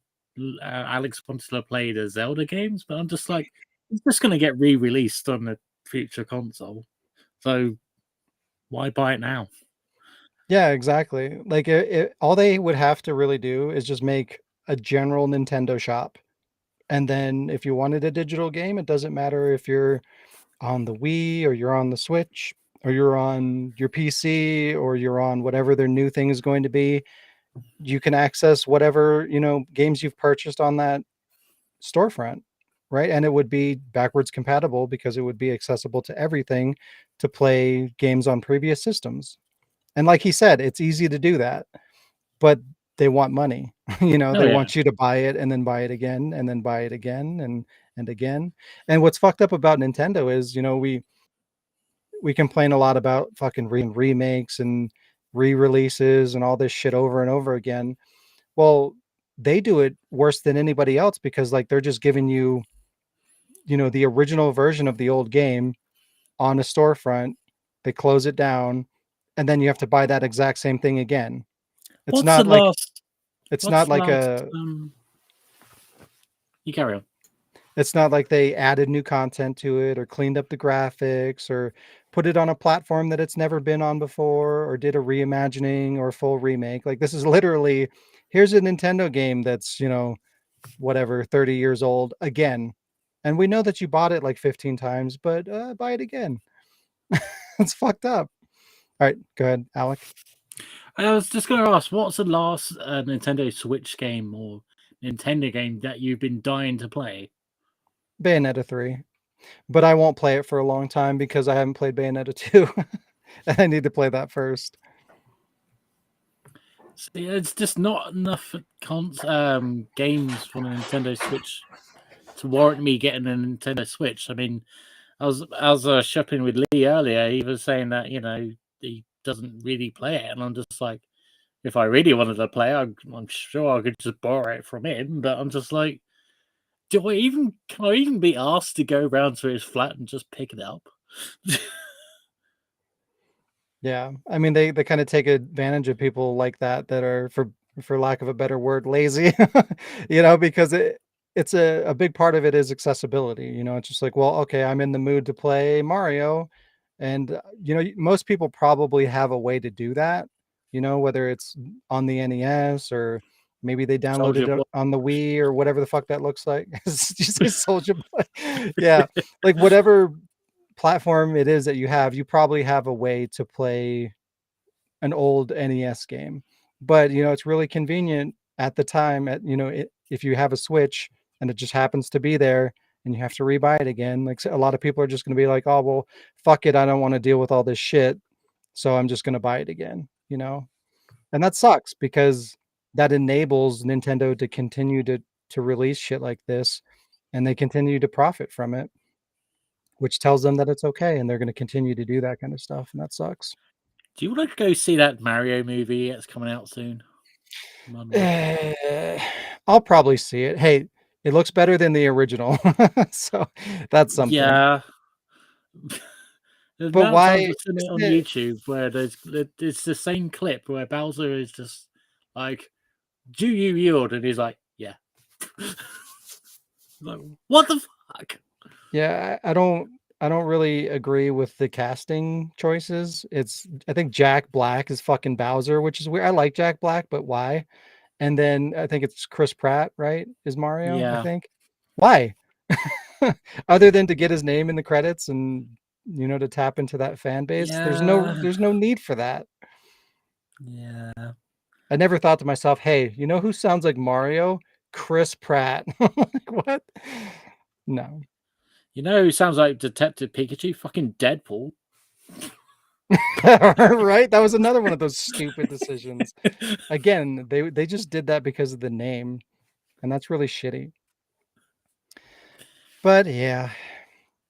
Alex wanted to play the Zelda games, but I'm just like, it's just going to get re-released on the future console. So why buy it now?
Yeah, exactly. Like, all they would have to really do is just make a general Nintendo shop, And then if you wanted a digital game, it doesn't matter if you're on the Wii or you're on the Switch or you're on your PC or you're on whatever their new thing is going to be. You can access whatever, games you've purchased on that storefront, right? And it would be backwards compatible because it would be accessible to everything to play games on previous systems. And like he said, it's easy to do that, but they want money.
Oh,
They
yeah.
want you to buy it and then buy it again and then buy it again and again. And what's fucked up about Nintendo is, we complain a lot about fucking remakes and re-releases and all this shit over and over again. Well, they do it worse than anybody else because like they're just giving you, the original version of the old game on a storefront. They close it down, and then you have to buy that exact same thing again. It's
What's
not
the
like
last?
it's
What's
not
the
like
last?
a
You carry on.
it's not like they added new content to it or cleaned up the graphics or put it on a platform that it's never been on before or did a reimagining or a full remake. Like this is literally here's a Nintendo game that's, whatever 30 years old again. And we know that you bought it like 15 times, but buy it again. It's fucked up. All right, go ahead, Alec.
I was just going to ask, what's the last Nintendo Switch game or Nintendo game that you've been dying to play?
Bayonetta 3. But I won't play it for a long time because I haven't played Bayonetta 2. And I need to play that first.
See, it's just not enough games for the Nintendo Switch to warrant me getting a Nintendo Switch. I mean, I was shopping with Lee earlier. He was saying that he doesn't really play it, and I'm just like, if I really wanted to play, I'm sure I could just borrow it from him. But I'm just like, can I even be asked to go round to his flat and just pick it up?
Yeah. I mean, they kind of take advantage of people like that are for lack of a better word, lazy, because it's a big part of it is accessibility. It's just like, well, okay, I'm in the mood to play Mario. And, most people probably have a way to do that, whether it's on the NES or maybe they downloaded
Soldier
it
Boy.
on the Wii or whatever the fuck that looks like. Did you say Soldier Boy? Yeah. Like whatever platform it is that you have, you probably have a way to play an old NES game. But it's really convenient at the time if you have a Switch and it just happens to be there and you have to rebuy it again. Like a lot of people are just going to be like, "Oh, well, fuck it, I don't want to deal with all this shit. So I'm just going to buy it again." And that sucks because that enables Nintendo to continue to release shit like this and they continue to profit from it, which tells them that it's okay and they're going to continue to do that kind of stuff, and that sucks.
Do you want to go see that Mario movie that's coming out soon?
I'll probably see it. Hey, it looks better than the original, so that's something.
Yeah. The
But
amount of times
why
I've seen it on
isn't it
YouTube where it's the same clip where Bowser is just like, "Do you yield?" and he's like, "Yeah." Like, what the fuck?
Yeah, I don't really agree with the casting choices. I think Jack Black is fucking Bowser, which is weird. I like Jack Black, but why? And then I think it's Chris Pratt, right? Is Mario, I
Yeah.
think. Why? Other than to get his name in the credits and to tap into that fan base. There's
Yeah.
no need for that.
Yeah.
I never thought to myself, hey, you know who sounds like Mario? Chris Pratt. Like, what? No.
You know who sounds like Detective Pikachu? Fucking Deadpool.
Right? That was another one of those stupid decisions. Again, they just did that because of the name, and that's really shitty. But yeah.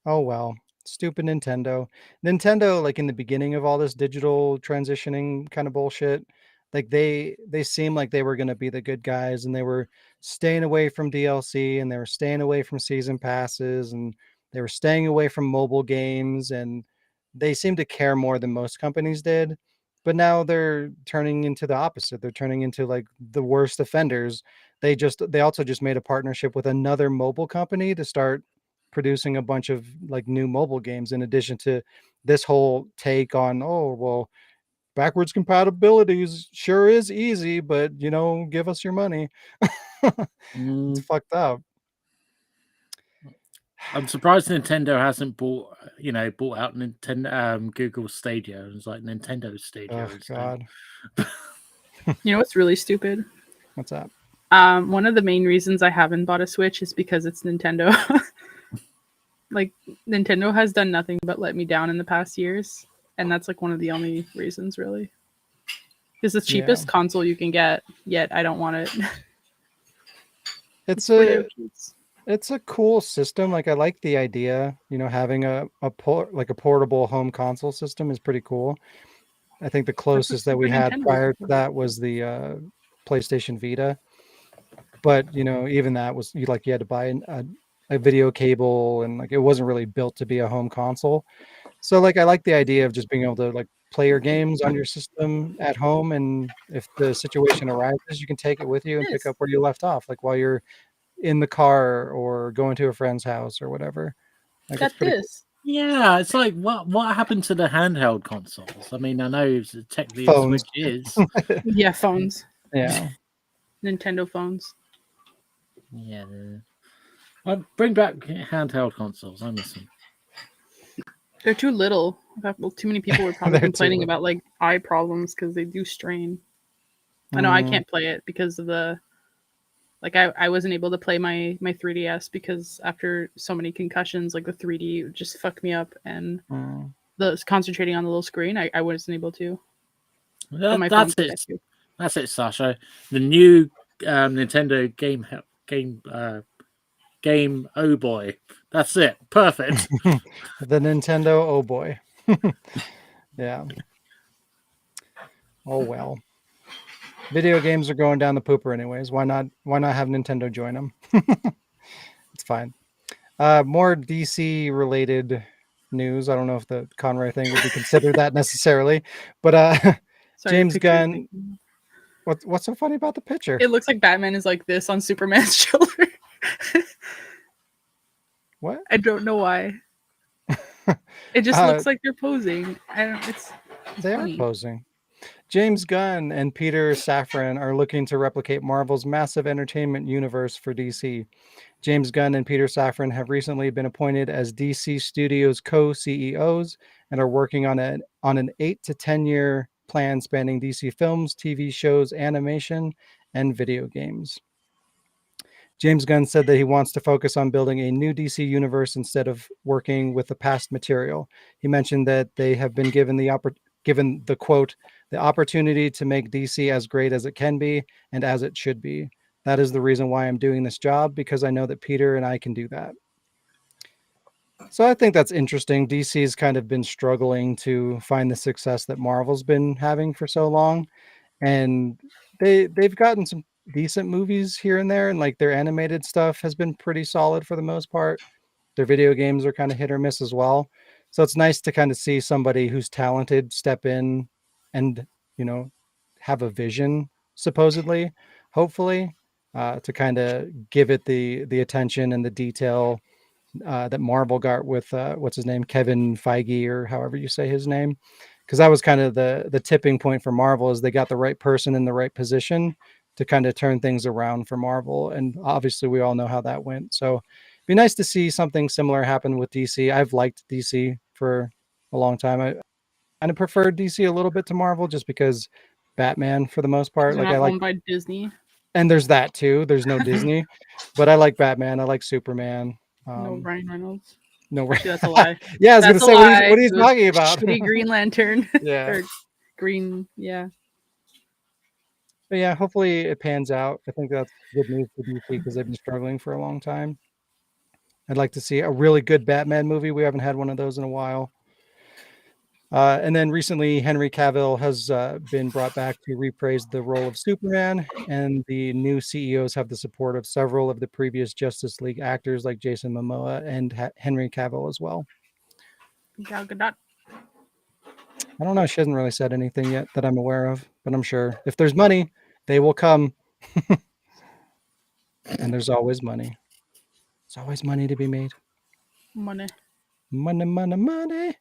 Oh well. Stupid Nintendo. Nintendo, like in the beginning of all this digital transitioning kind of bullshit, like they seemed like they were going to be the good guys and they were staying away from DLC and they were staying away from season passes and they were staying away from mobile games and they seemed to care more than most companies did. But now they're turning into the opposite. They're turning into like the worst offenders. They also just made a partnership with another mobile company to start producing a bunch of like new mobile games in addition to this whole take on, oh well, backwards compatibility sure is easy, but give us your money. It's fucked up.
I'm surprised Nintendo hasn't bought out Nintendo Google Stadia. It's like Nintendo Stadia.
Oh God,
You know what's really stupid?
what's up?
One of the main reasons I haven't bought a Switch is because it's Nintendo. Like, Nintendo has done nothing but let me down in the past years, and that's like one of the only reasons, really. It's the cheapest console you can get, yet I don't want it.
It's
ridiculous.
It's a cool system. Like I like the idea, having a portable home console system is pretty cool. I think the closest that we had prior to that was the PlayStation Vita. But even that was you had to buy a video cable, and like it wasn't really built to be a home console. So like I like the idea of just being able to like play your games on your system at home, and if the situation arises, you can take it with you and pick up where you left off, like while you're in the car or going to a friend's house or whatever. Like it's pretty cool.
Yeah, it's like what happened to the handheld consoles? I mean, I know technically the Switch is.
Yeah, phones.
Yeah.
Nintendo phones.
Yeah. Bring back handheld consoles. I miss them.
They're too little. Well, too many people were probably complaining about like eye problems because they do strain. I know I can't play it because of the like I wasn't able to play my 3DS because after so many concussions, like the 3D just fucked me up, and the concentrating on the little screen, I wasn't able to.
That's it. That's it, Sasha. The new Nintendo game. Oh boy, that's it. Perfect.
The Nintendo. Oh boy. Yeah. Oh well. Video games are going down the pooper anyways. Why not have Nintendo join them? It's fine. More DC related news. I don't know if the Conroy thing would be considered that necessarily, but James Gunn. What's so funny about the picture?
It looks like Batman is like this on Superman's shoulder.
What?
I don't know why. It just looks like they're posing.
They are posing. James Gunn and Peter Safran are looking to replicate Marvel's massive entertainment universe for DC. James Gunn and Peter Safran have recently been appointed as DC Studios co-CEOs and are working on an 8 to 10 year plan spanning DC films, TV shows, animation, and video games. James Gunn said that he wants to focus on building a new DC universe instead of working with the past material. He mentioned that they have been given the quote, the opportunity to make DC as great as it can be and as it should be. That is the reason why I'm doing this job, because I know that Peter and I can do that. So I think that's interesting. DC's kind of been struggling to find the success that Marvel's been having for so long. And they've gotten some decent movies here and there, and like their animated stuff has been pretty solid for the most part. Their video games are kind of hit or miss as well. So it's nice to kind of see somebody who's talented step in and, have a vision, supposedly, hopefully, to kind of give it the attention and the detail that Marvel got with what's his name, Kevin Feige, or however you say his name, because that was kind of the tipping point for Marvel, is they got the right person in the right position to kind of turn things around for Marvel, and obviously we all know how that went. So it'd be nice to see something similar happen with DC. I've liked DC for a long time. I kind of preferred DC a little bit to Marvel just because Batman, for the most part,
like I like owned by Disney.
And there's that too. There's no Disney, but I like Batman. I like Superman.
No Ryan Reynolds.
No,
actually, that's a lie.
Yeah, I was going to say, what are you talking about?
Shitty Green Lantern.
Yeah.
Or green, yeah.
But yeah, hopefully it pans out. I think that's good news for DC because they've been struggling for a long time. I'd like to see a really good Batman movie. We haven't had one of those in a while. And then recently, Henry Cavill has been brought back to reprise the role of Superman, and the new CEOs have the support of several of the previous Justice League actors like Jason Momoa and Henry Cavill as well.
Gal Gadot.
I don't know. She hasn't really said anything yet that I'm aware of, but I'm sure if there's money, they will come. And there's always money. There's always money to be made.
Money.
Money, money, money.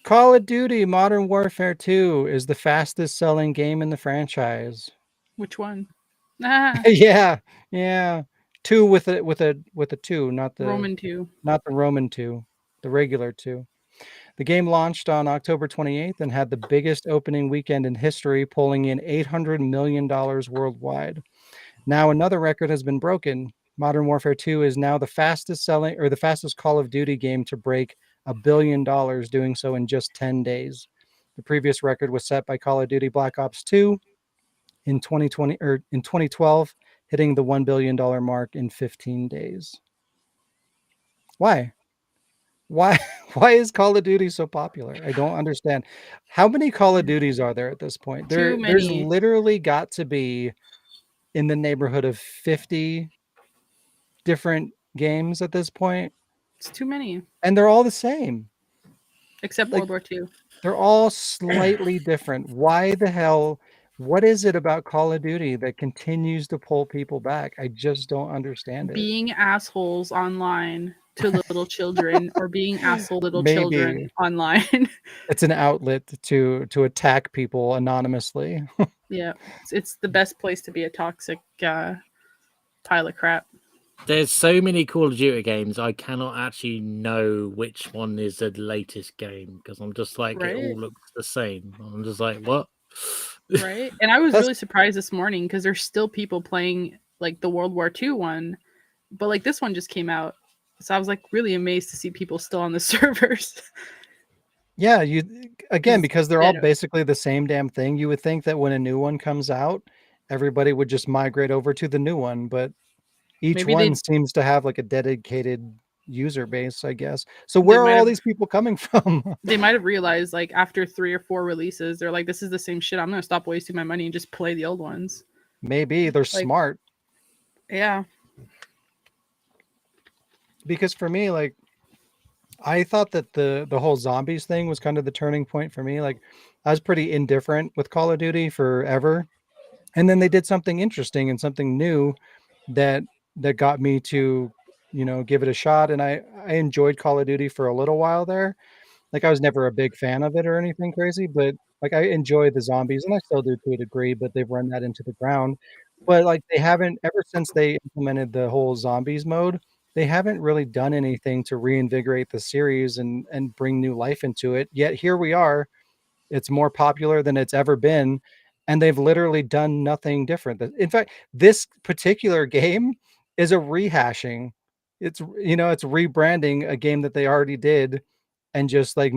Call of Duty Modern Warfare 2 is the fastest selling game in the franchise.
Which one? Ah.
Yeah. 2 with a 2, not the
Roman 2.
Roman 2, the regular 2. The game launched on October 28th and had the biggest opening weekend in history, pulling in $800 million worldwide. Now another record has been broken. Modern Warfare 2 is now the fastest Call of Duty game to break $1 billion, doing so in just 10 days. The previous record was set by Call of Duty Black Ops 2 in 2012, hitting the $1 billion mark in 15 days. Why? Why is Call of Duty so popular? I don't understand. How many Call of Duties are there at this point?
Too
There's
many.
literally got to be in the neighborhood of 50 different games at this point,
It's too many.
and they're all the same.
Except
Like,
World War II.
they're all slightly different. Why the hell? What is it about Call of Duty that continues to pull people back? I just don't understand it.
Being assholes online to little children or being asshole little
Maybe
children online.
it's an outlet to attack people anonymously.
Yeah, it's the best place to be a toxic pile of crap.
There's so many Call of Duty games, I cannot actually know which one is the latest game because I'm just like,
Right.
it all looks the same. I'm just like, what?
Right. And I was
That's-
really surprised this morning because there's still people playing like the World War II one, but like this one just came out. So I was like really amazed to see people still on the servers.
Yeah, because they're all
Yeah.
basically the same damn thing. You would think that when a new one comes out, everybody would just migrate over to the new one, but each
Maybe
one
they-
seems to have like a dedicated user base, I guess. So
They
where are
might
all
have-
these people coming from?
They might have realized like after 3 or 4 releases, they're like, this is the same shit. I'm gonna stop wasting my money and just play the old ones.
Maybe they're smart.
Yeah.
Because for me, like, I thought that the whole zombies thing was kind of the turning point for me. Like, I was pretty indifferent with Call of Duty forever, and then they did something interesting and something new that got me to, give it a shot. And I enjoyed Call of Duty for a little while there. Like, I was never a big fan of it or anything crazy, but like I enjoy the zombies, and I still do to a degree. But they've run that into the ground. But like they haven't ever since they implemented the whole zombies mode. They haven't really done anything to reinvigorate the series and bring new life into it. Yet here we are. It's more popular than it's ever been, and they've literally done nothing different. In fact, this particular game is a rehashing. It's rebranding a game that they already did and just like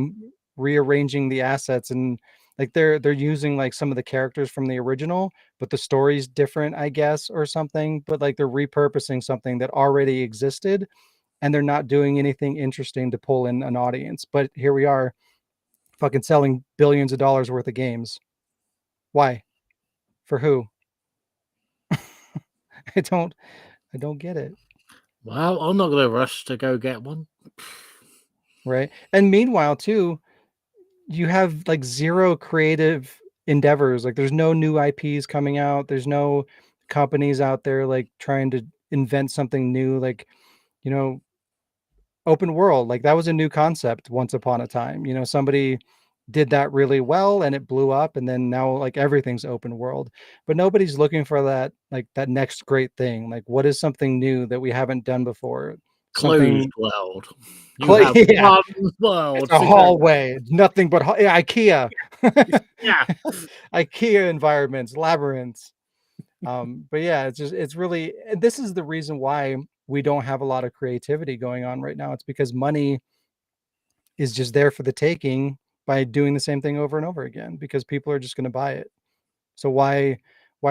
rearranging the assets, and like they're using like some of the characters from the original, but the story's different, I guess, or something. But like they're repurposing something that already existed, and they're not doing anything interesting to pull in an audience. But here we are, fucking selling billions of dollars worth of games. Why? For who? I don't get it.
Well, I'm not going to rush to go get one.
Right. And meanwhile, too, you have like zero creative endeavors. Like there's no new IPs coming out. There's no companies out there like trying to invent something new. Like, open world, like that was a new concept once upon a time. Somebody did that really well and it blew up, and then now like everything's open world, but nobody's looking for that, like that next great thing. Like, what is something new that we haven't done before?
Closed world. You
Clo-
have
yeah.
one world.
It's a hallway, nothing but IKEA.
Yeah.
IKEA environments, labyrinths. But yeah, it's really, and this is the reason why we don't have a lot of creativity going on right now. It's because money is just there for the taking by doing the same thing over and over again, because people are just going to buy it. So why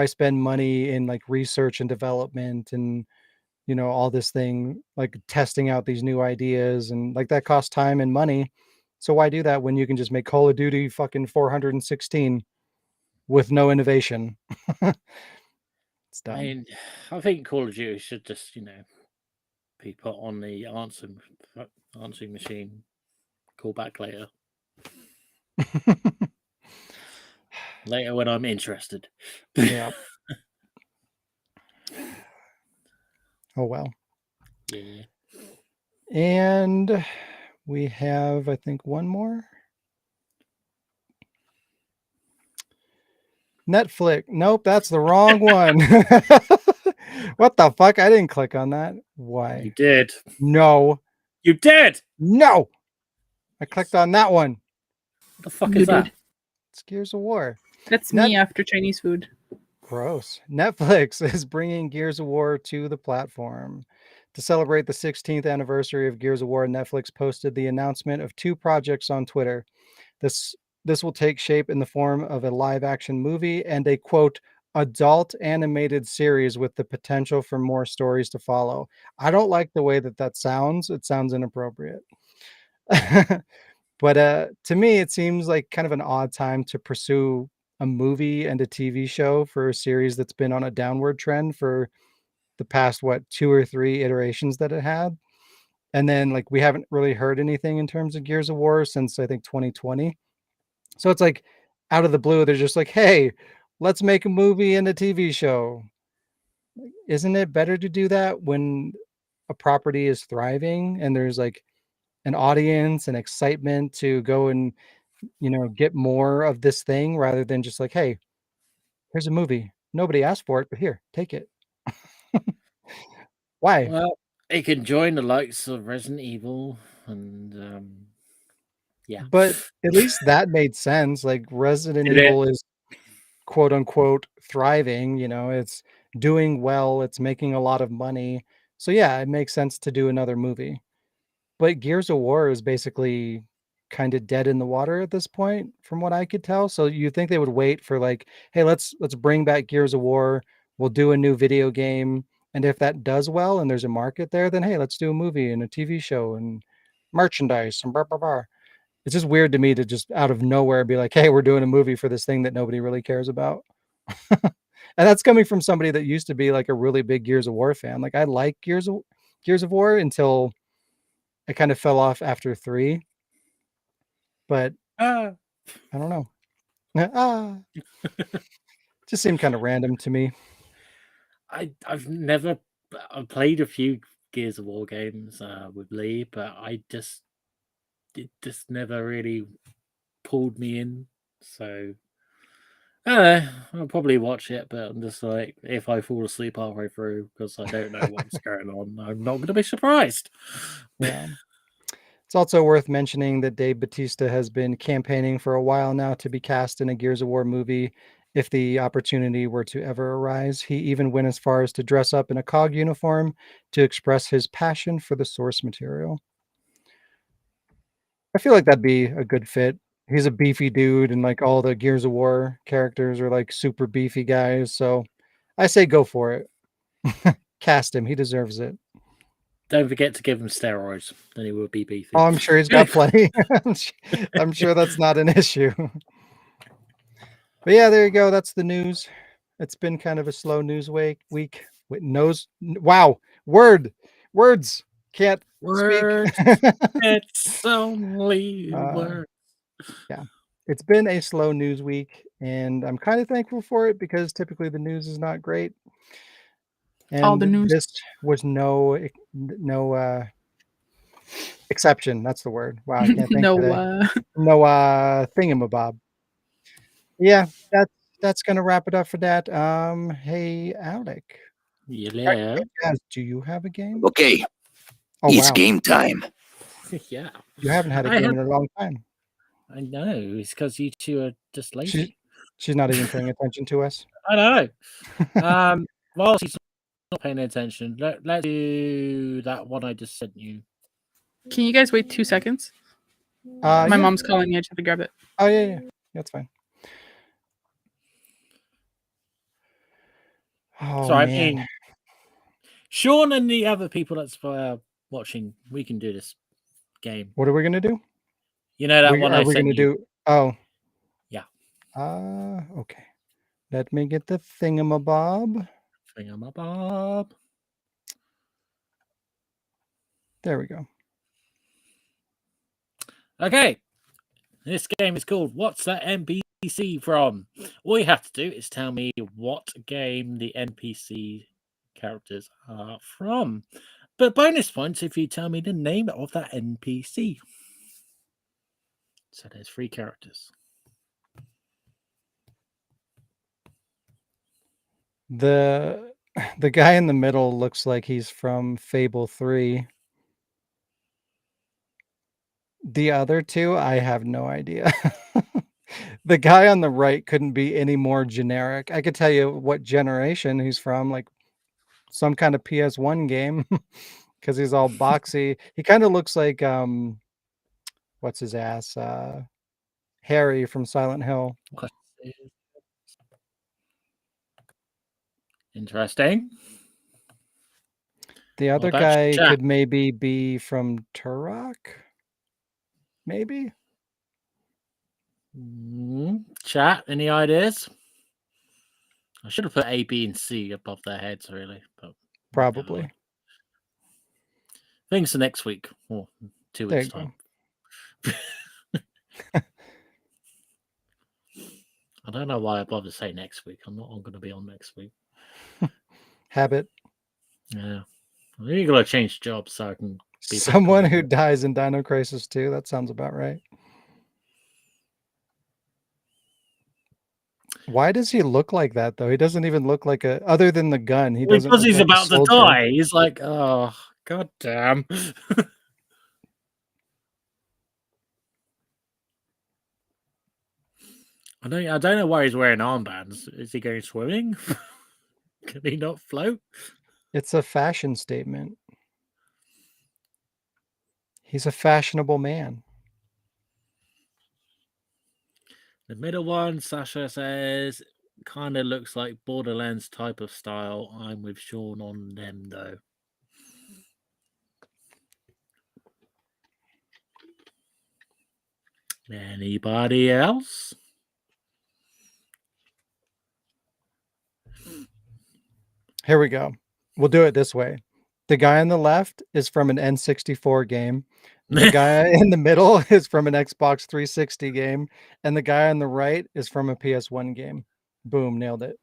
spend money in like research and development and all this thing, like testing out these new ideas, and like that costs time and money. So why do that when you can just make Call of Duty fucking 416 with no innovation? It's dumb.
I mean, I think Call of Duty should just, be put on the answering machine. Call back later. Later when I'm interested.
Yeah. Oh well.
Yeah.
And we have, I think, one more. Netflix. Nope, that's the wrong one. What the fuck? I didn't click on that.
You
Why?
did.
No.
You did.
No. I clicked on that one.
What the fuck
You
is that?
did.
It's Gears of War.
That's
Net-
me after Chinese food.
Gross. Netflix is bringing Gears of War to the platform. To celebrate the 16th anniversary of Gears of War, Netflix posted the announcement of 2 projects on Twitter. This will take shape in the form of a live-action movie and a, quote, adult animated series with the potential for more stories to follow. I don't like the way that sounds. It sounds inappropriate. But to me, it seems like kind of an odd time to pursue a movie and a TV show for a series that's been on a downward trend for the past, what, 2 or 3 iterations that it had. And then, like, we haven't really heard anything in terms of Gears of War since, I think, 2020. So it's like, out of the blue, they're just like, "Hey, let's make a movie and a TV show." Isn't it better to do that when a property is thriving and there's, like, an audience and excitement to go and, get more of this thing rather than just like, "Hey, here's a movie. Nobody asked for it, but here, take it." Why?
Well, it can join the likes of Resident Evil and yeah.
But at least that made sense. Like, Resident
Did it?
Evil is quote unquote thriving, it's doing well, it's making a lot of money. So yeah, it makes sense to do another movie. But Gears of War is basically kind of dead in the water at this point, from what I could tell. So you think they would wait for like, hey, let's bring back Gears of War, we'll do a new video game, and if that does well and there's a market there, then hey, let's do a movie and a TV show and merchandise and blah blah blah. It's just weird to me to just out of nowhere be like, hey, we're doing a movie for this thing that nobody really cares about. And that's coming from somebody that used to be like a really big Gears of War fan. Like I like Gears of War until I kind of fell off after 3, but
Ah.
I don't know. Just seemed kind of random to me.
I've never I've played a few Gears of War games with Lee, but it just never really pulled me in. So I don't know. I'll probably watch it, but I'm just like, if I fall asleep halfway through because I don't know what's going on, I'm not going to be surprised.
Yeah. It's also worth mentioning that Dave Bautista has been campaigning for a while now to be cast in a Gears of War movie if the opportunity were to ever arise. He even went as far as to dress up in a COG uniform to express his passion for the source material. I feel like that'd be a good fit. He's a beefy dude, and like all the Gears of War characters are like super beefy guys. So I say go for it. Cast him. He deserves it.
Don't forget to give him steroids, then he will be beefy.
Oh, I'm sure he's got plenty. I'm sure that's not an issue. But yeah, there you go. That's the news. It's been kind of a slow news week. Wow. Words. Can't speak.
Words. It's only words.
Yeah. It's been a slow news week, and I'm kind of thankful for it because typically the news is not great.
All the
And
news.
this was no exception. That's the word. Wow, I can't think
No,
today. No thingamabob. Yeah, that's gonna wrap it up for that. Hey Alec.
Yeah.
Do you have a game?
Okay,
Oh
it's
wow.
game time.
Yeah.
You haven't had a
I
game
have-
in a long time.
I know. It's because you two are just lazy.
She's not even paying attention to us.
I know. While she's not paying attention, let's do that one I just sent you.
Can you guys wait 2 seconds?
My
My mom's calling me. I just have to grab it.
Oh yeah. That's fine. Oh
So I
man.
mean, Sean and the other people that's watching, we can do this game.
What are we gonna do?
You know that one I
Are we
sent
gonna
you?
do? Oh.
Yeah.
Okay. Let me get the thingamabob.
Thingamabob.
There we go.
Okay. This game is called What's That NPC From? All you have to do is tell me what game the NPC characters are from. But bonus points if you tell me the name of that NPC. So there's 3 characters.
The The guy in the middle looks like he's from Fable 3. The other two, I have no idea. The guy on the right couldn't be any more generic. I could tell you what generation he's from, like some kind of PS1 game, because he's all boxy. He kind of looks like what's his ass? Harry from Silent Hill.
Interesting.
The other
about
guy
chat?
could maybe be from Turok. Maybe.
Chat, any ideas? I should have put A, B, and C above their heads, really. But
Probably.
things for next week or 2
There
weeks'
you
time. I don't know why I bother to say next week. I'm not going to be on next week.
Habit.
Yeah. I think you're going to change jobs so I can be
Someone who dies in Dino Crisis 2. That sounds about right. Why does he look like that, though? He doesn't even look like a... Other than the gun, he doesn't
because
look
he's
like
about to die. He's like, oh, god damn. I don't know why he's wearing armbands. Is he going swimming? Can he not float?
It's a fashion statement. He's a fashionable man.
The middle one, Sasha says, kind of looks like Borderlands type of style. I'm with Sean on them, though. Anybody else?
Here we go. We'll do it this way. The guy on the left is from an N64 game. The guy in the middle is from an Xbox 360 game. And the guy on the right is from a PS1 game. Boom, nailed it.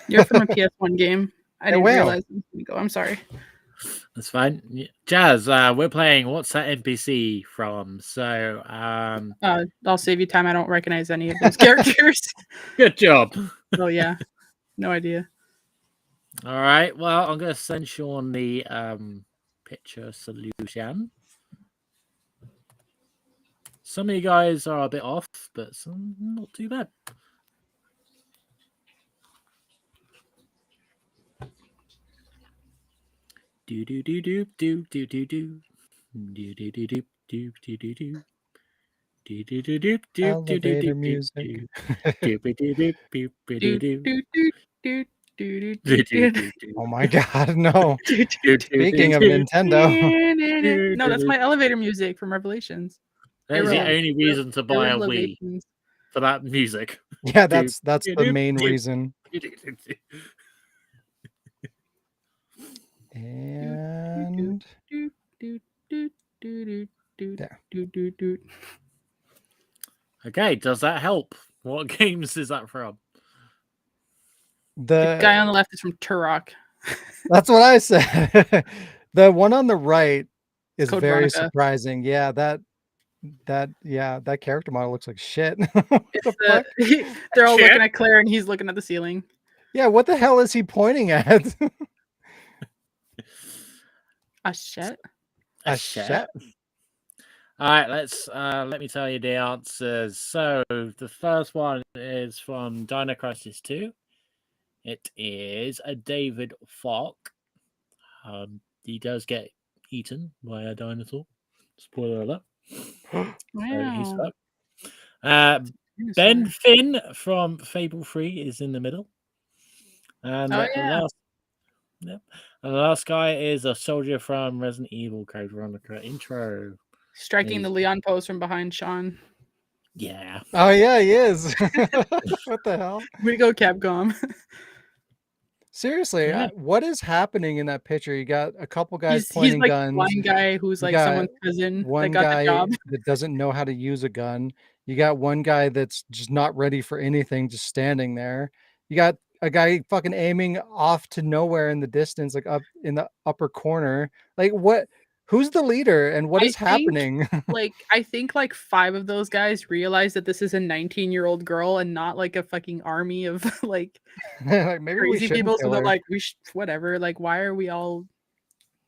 You're from a PS1 game. I didn't
wow.
realize. I'm sorry.
That's fine. Jazz, we're playing What's That NPC from? So,
I'll save you time. I don't recognize any of those characters.
Good job.
Oh yeah, no idea.
All right. Well, I'm going to send Sean the picture solution. Some of you guys are a bit off, but some not too bad. Do do do do do do do do do do do do do do do do.
Elevator music. Oh my god, no. Speaking of Nintendo.
No, that's my elevator music from Revelations.
That is the only reason to buy a Wii, for that music.
Yeah, that's the main reason. And
okay, does that help? What games is that from?
The guy on the left is from Turok.
That's what I said. The one on the right is
Code
very
Veronica.
surprising. Yeah, that character model looks like shit.
They're all looking at Claire and he's looking at the ceiling.
Yeah, what the hell is he pointing at?
A shit?
A shit?
All right, let me tell you the answers. So the first one is from Dino Crisis 2. It is a David Falk. He does get eaten by a dinosaur. Spoiler alert.
Wow.
Ben Finn from Fable 3 is in the middle. And the last guy is a soldier from Resident Evil Code Veronica intro.
Striking the Leon pose from behind Sean.
Yeah.
Oh yeah, he is. What the hell?
Way to go, Capcom.
Seriously, what is happening in that picture? You got a couple guys pointing
like
guns.
Blind guy who's like someone's cousin
one
that got
guy
the job.
that doesn't know how to use a gun. You got one guy that's just not ready for anything, just standing there. You got a guy fucking aiming off to nowhere in the distance, like up in the upper corner. Like what? Who's the leader and what is happening?
I think like 5 of those guys realize that this is a 19-year-old girl and not like a fucking army of like
Like, maybe we
crazy
shouldn't
people. So
kill
they're
her.
like, we should, whatever. Like, why are we all?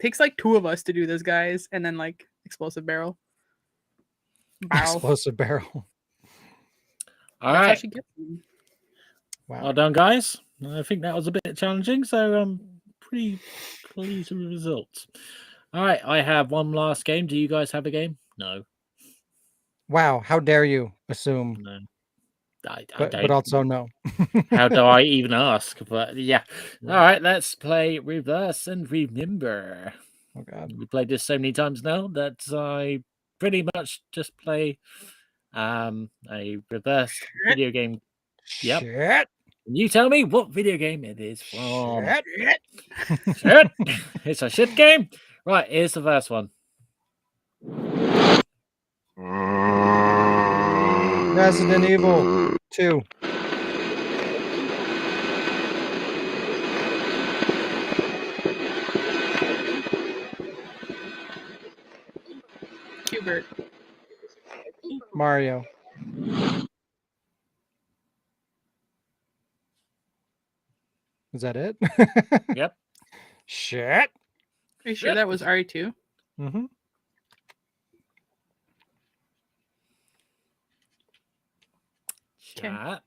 Takes like 2 of us to do this, guys, and then like explosive barrel.
Explosive barrel.
All
That's how
right.
she gets them.
Wow.
Well done, guys. I think that was a bit challenging, so I'm pretty pleased with the results. All right, I have one last game. Do you guys have a game? No.
Wow. How dare you assume?
No. I
But
don't.
also no.
How do I even ask? But yeah. All right, let's play Reverse and Remember.
Oh God.
We played this so many times now that I pretty much just play a reverse video game. Yep.
Shit.
Can you tell me what video game it is from?
Shit.
Shit. It's a shit game. Right, here's the first one.
Resident Evil 2.
Hubert.
Mario. Is that it?
Yep.
Shit.
Are you sure that was RE2?
Mm-hmm.
Chat.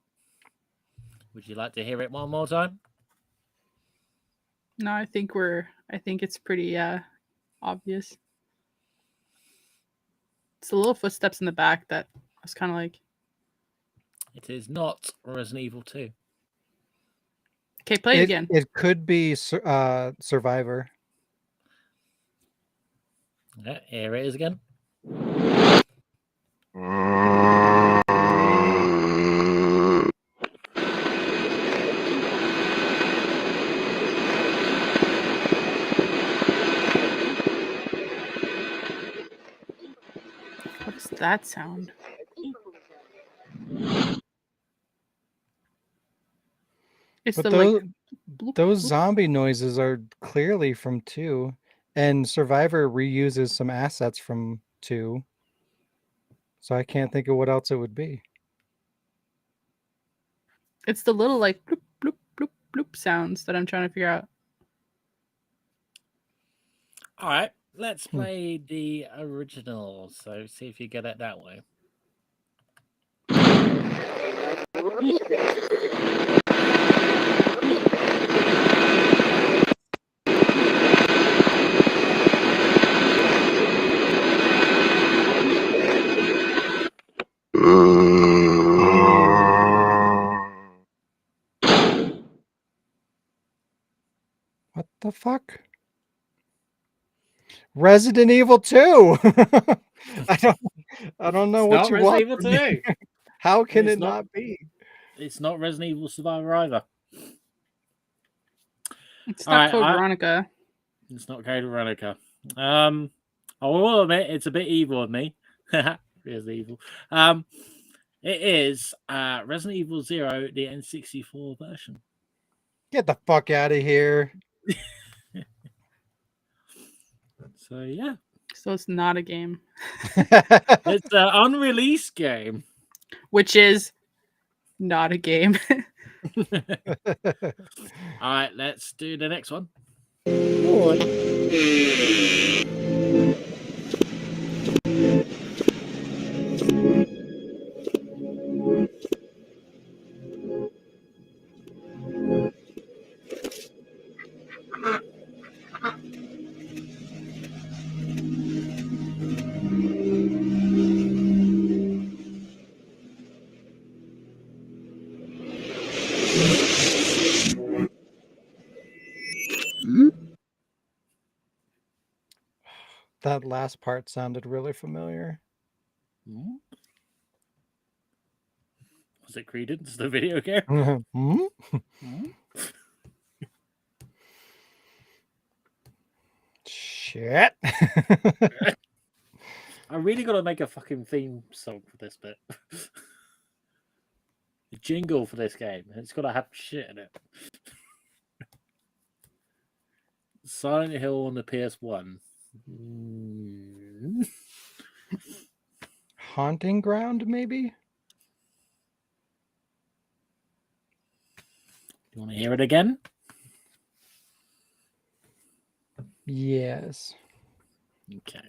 Would you like to hear it one more time?
No, I think it's pretty obvious. It's the little footsteps in the back that I was kind of like.
It is not Resident Evil 2.
Okay, play it again.
It could be Survivor.
Yeah, here it is again.
What's that sound? It's
But
the
those,
like bloop,
those
bloop.
zombie noises are clearly from 2, and Survivor reuses some assets from 2. So I can't think of what else it would be.
It's the little like bloop bloop bloop bloop sounds that I'm trying to figure out.
All right, let's play the original. So see if you get it that way.
What the fuck? Resident Evil 2. I don't know what you want.
Evil 2.
How can it not be?
It's not Resident Evil Survivor either.
It's not Code
Right,
Veronica.
It's not Code Veronica. I will admit it's a bit evil of me. Resident Evil. It is Resident Evil 0, the N64 version.
Get the fuck out of here.
So yeah.
So it's not a game.
It's an unreleased game.
Which is not a game.
All right, let's do the next one.
That last part sounded really familiar.
Was it Credence, the video game?
Shit.
I really got to make a fucking theme song for this bit. A jingle for this game. It's got to have shit in it. Silent Hill on the PS1.
Haunting ground, maybe?
You want to hear it again?
Yes.
Okay.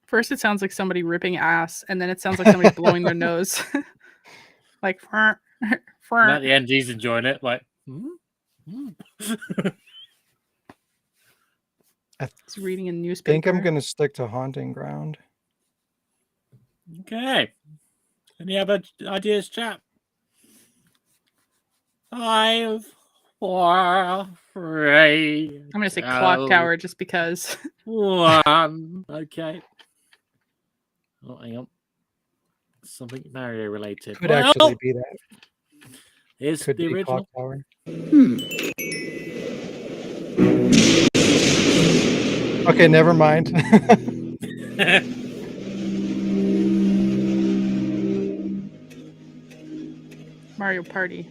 First, it sounds like somebody ripping ass, and then it sounds like somebody blowing their nose. Like,
And at the end, he's enjoying it. Like,
he's reading a
I
newspaper.
think I'm going to stick to haunting ground.
Okay. Any other ideas, chat? 5, 4, 3.
I'm gonna say clock tower just because.
1. Okay. Oh, hang on. Something Mario related.
Could actually be that.
Here's
Could
the
be
original.
clock tower. Okay, never mind.
Mario Party.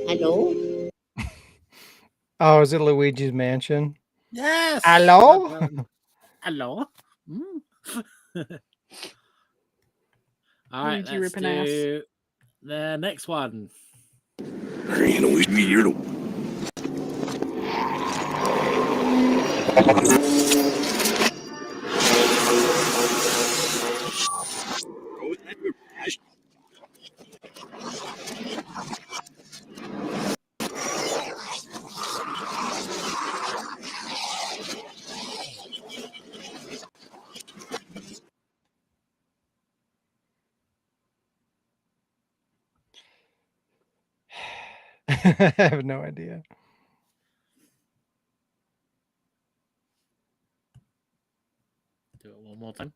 Hello?
Oh, is it Luigi's Mansion?
Yes.
Hello?
Hello. All right,
Luigi
let's
ripping ass.
do the next one.
I have no idea.
Do it one more time.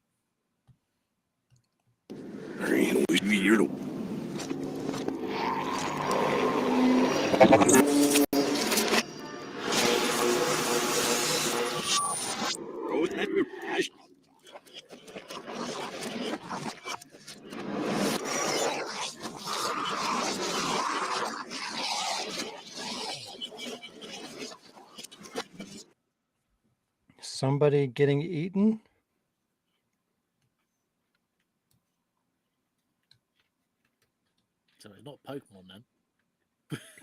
Somebody getting eaten?
So it's not Pokemon then.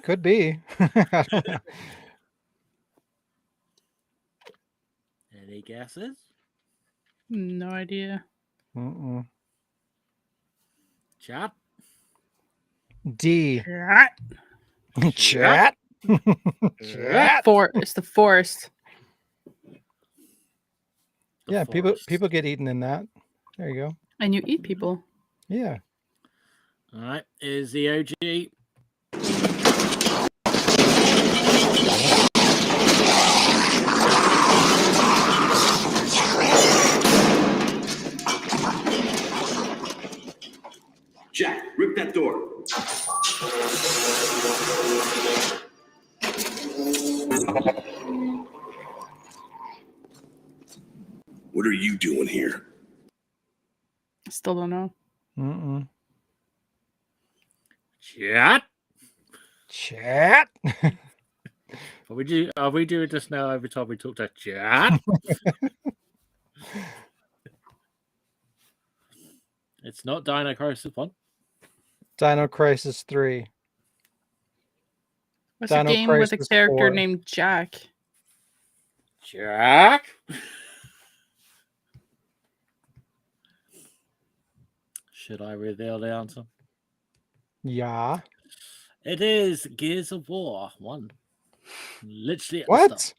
Could be. I don't know.
Any guesses?
No idea.
Mm-mm.
Chat.
D.
Chat.
Chat. Chat.
It's the forest.
Yeah,
Forest.
people get eaten in that. There you go.
And you eat people.
Yeah.
All right. Is the OG?
Jack, rip that door. What are you doing here?
Still don't know.
Mm-mm.
Chat.
Chat.
Are we doing this now every time we talk to chat? It's not Dino Crisis 1.
Dino Crisis 3.
What's a
Dino
game with a
Crisis
character
4.
named Jack?
Jack. Should I reveal the answer?
Yeah.
It is Gears of War 1. Literally at the
What?
start.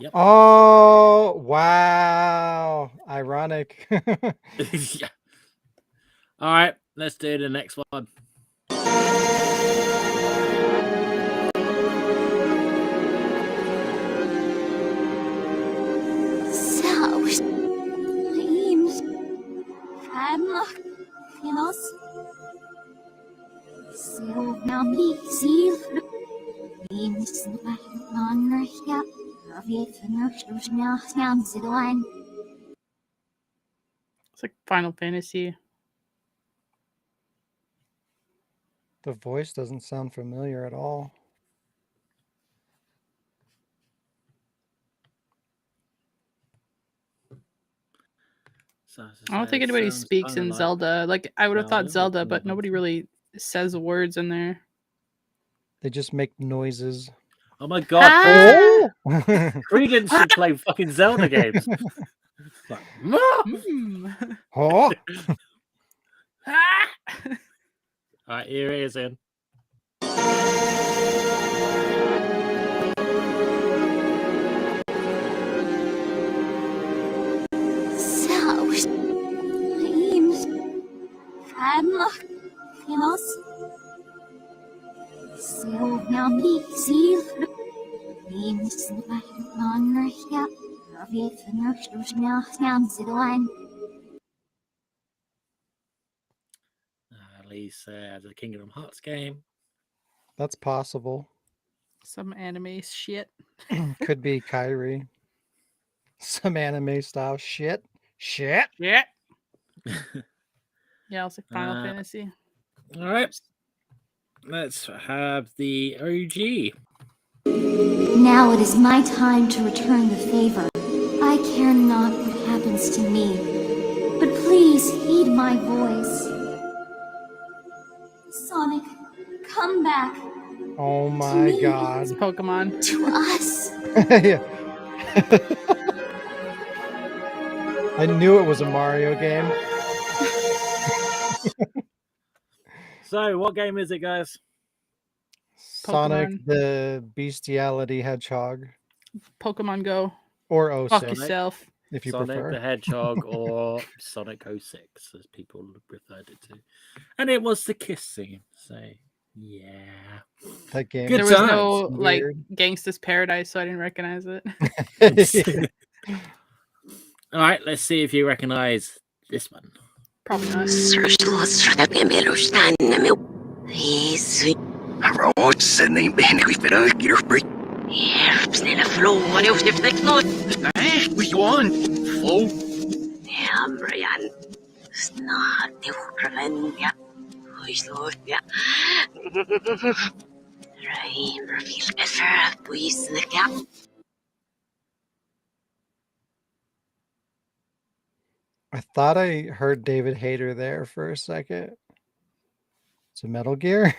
Yep.
Oh, wow. Ironic.
Yeah. All right, let's do the next one.
Saus. Eames. Fadlock. Finos. Silvnami. Seal. Eames. Nonnerhja.
It's like Final Fantasy.
The voice doesn't sound familiar at all.
I don't think anybody speaks in Zelda. Like I would have thought Zelda, but nobody really says words in there.
They just make noises.
Oh my god,
Ah!
Credence should play fucking Zelda games. Like,
Mm.
Oh,
Ah!
Alright, here it is in.
Saus. Eames. Fadlock. Finos. Silvnami. Seal. Eames. Nonnerhja.
At least the Kingdom Hearts game.
that's possible.
Some anime shit.
Could be Kyrie. Some anime style shit. Shit.
Yeah. Yeah, it's like Final Fantasy.
Alright. Let's have the OG.
Now it is my time to return the favor. I care not what happens to me, but please heed my voice. Sonic, come back
Oh my
me.
god.
It's Pokemon.
to us.
Yeah. I knew it was a Mario game.
So, what game is it, guys?
Sonic
Pokemon.
the Bestiality Hedgehog.
Pokemon Go.
Or
Fuck
06,
yourself.
if you
Sonic
prefer.
the Hedgehog or Sonic 06, as people referred it to. And it was the kiss scene. So, yeah.
That game.
Good
There was
times.
no like
Weird.
Gangsta's Paradise, so I didn't recognize it.
All right, let's see if you recognize this one.
Probably not.
Roodsenning ben ik weer hier breed.
Snelle flow, det är inte klart.
Nej, we won. Flow.
Ja, Brian. Snart det återvänder. Oj, slår jag. Reimer vill för på isnäcka.
I thought I heard David Hayter there for a second. It's a Metal Gear.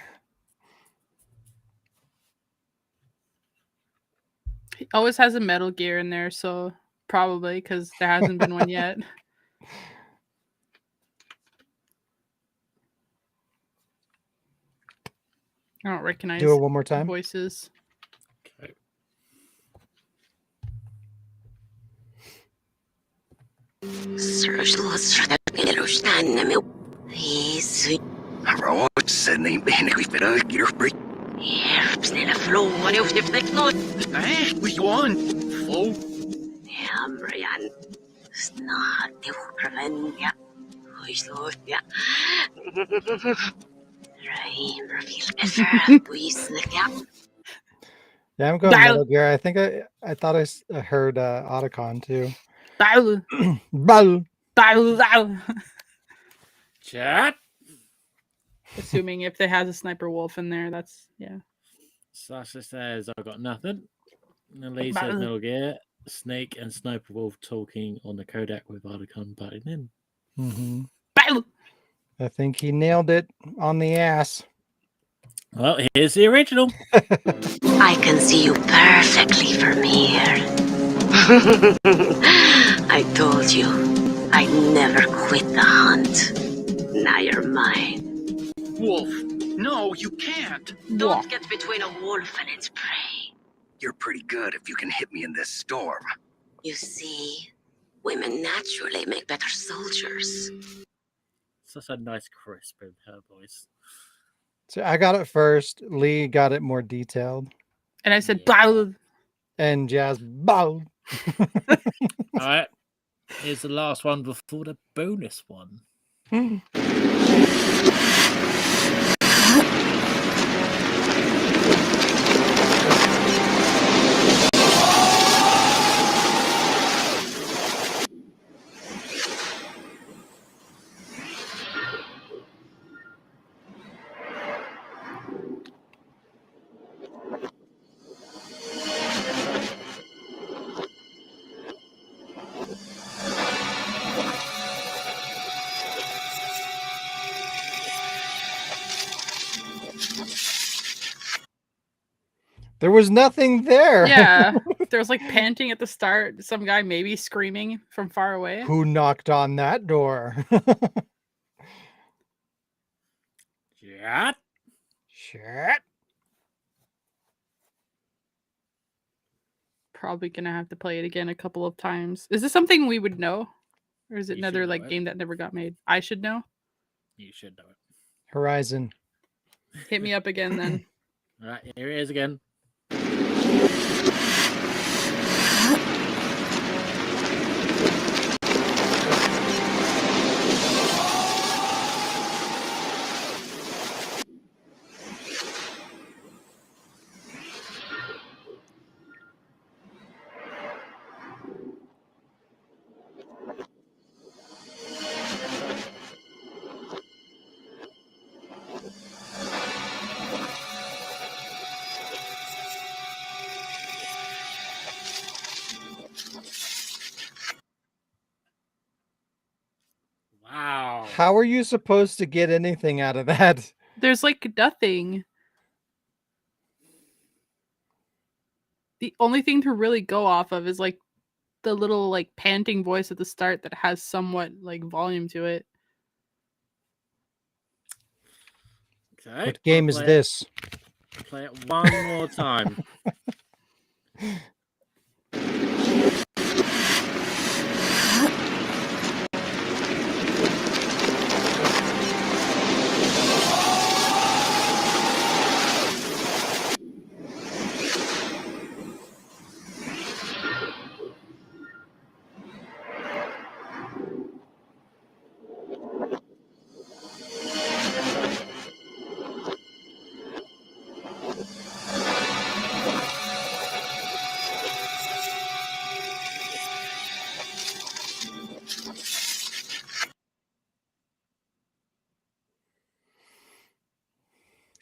He always has a Metal Gear in there, so probably because there hasn't been one yet. I don't recognize
Do it one more time.
voices.
Okay.
Roodsenning ben ik weer hier breed.
Snelle flow, det är inte klart.
Nej, we won. Flow.
Ja, Brian. Snart det återvänder. Oj, slår jag. Reimer vill för på isnäcka.
Yeah, I'm going
Dial-
Metal Gear. I think I thought I heard Otacon too.
Dial-
Bal.
dial.
Chat.
Assuming if it has a Sniper Wolf in there, that's yeah.
Sasha says, I've got nothing. And Lee says, Metal Gear, Snake and Sniper Wolf talking on the Kodak with Otacon butting in.
Mm-hmm.
Dial-
I think he nailed it on the ass.
Well, here's the original.
I can see you perfectly from here. I told you, I'd never quit the hunt. Now you're mine.
Wolf, No, you can't.
Don't get between a wolf and its prey.
You're pretty good if you can hit me in this storm.
You see, women naturally make better soldiers.
Such a nice crisp in her voice.
So I got it first. Lee got it more detailed.
And I said,
Yeah.
"Bah."
And Jazz, bow.
All right. Here's the last one before the bonus one.
There was nothing there.
Yeah. There was like panting at the start. Some guy maybe screaming from far away.
Who knocked on that door?
Yeah.
Shit.
Probably gonna have to play it again a couple of times. Is this something we would know? Or is it
You
another
should know
like
it.
game that never got made? I should know.
You should know it.
Horizon.
Hit me up again then.
All right, here it is again. Wow.
How are you supposed to get anything out of that?
There's like nothing. The only thing to really go off of is like the little like panting voice at the start that has somewhat like volume to it.
Okay.
What game
I'll
is
play
this?
Play it one more time.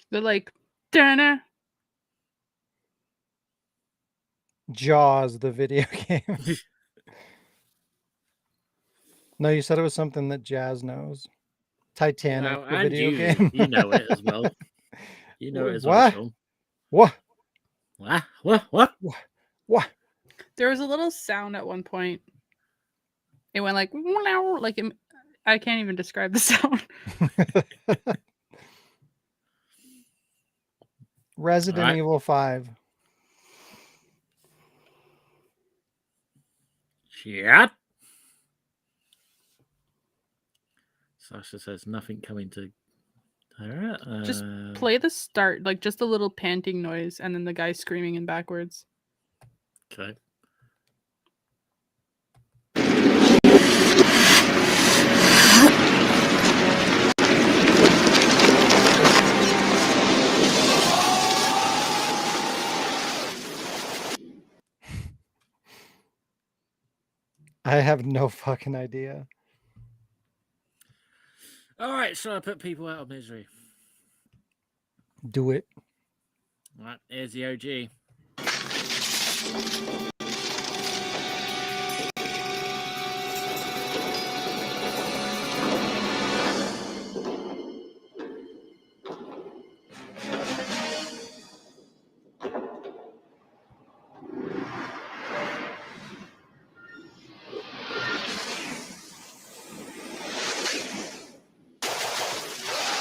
They're like, Dana.
Jaws, the video game. No, you said it was something that Jazz knows. Titanic,
Well,
the
and
video
you,
game.
you know it as well. You know it as well,
What?
Sean.
What?
What?
What?
There was a little sound at one point. It went like I can't even describe the sound.
Resident
Alright.
Evil 5.
Yeah. Sasha says nothing coming to her.
Just play the start, like just a little panting noise, and then the guy screaming in backwards.
Okay.
I have no fucking idea.
All right, so I put people out of misery.
Do it.
All right, here's the OG.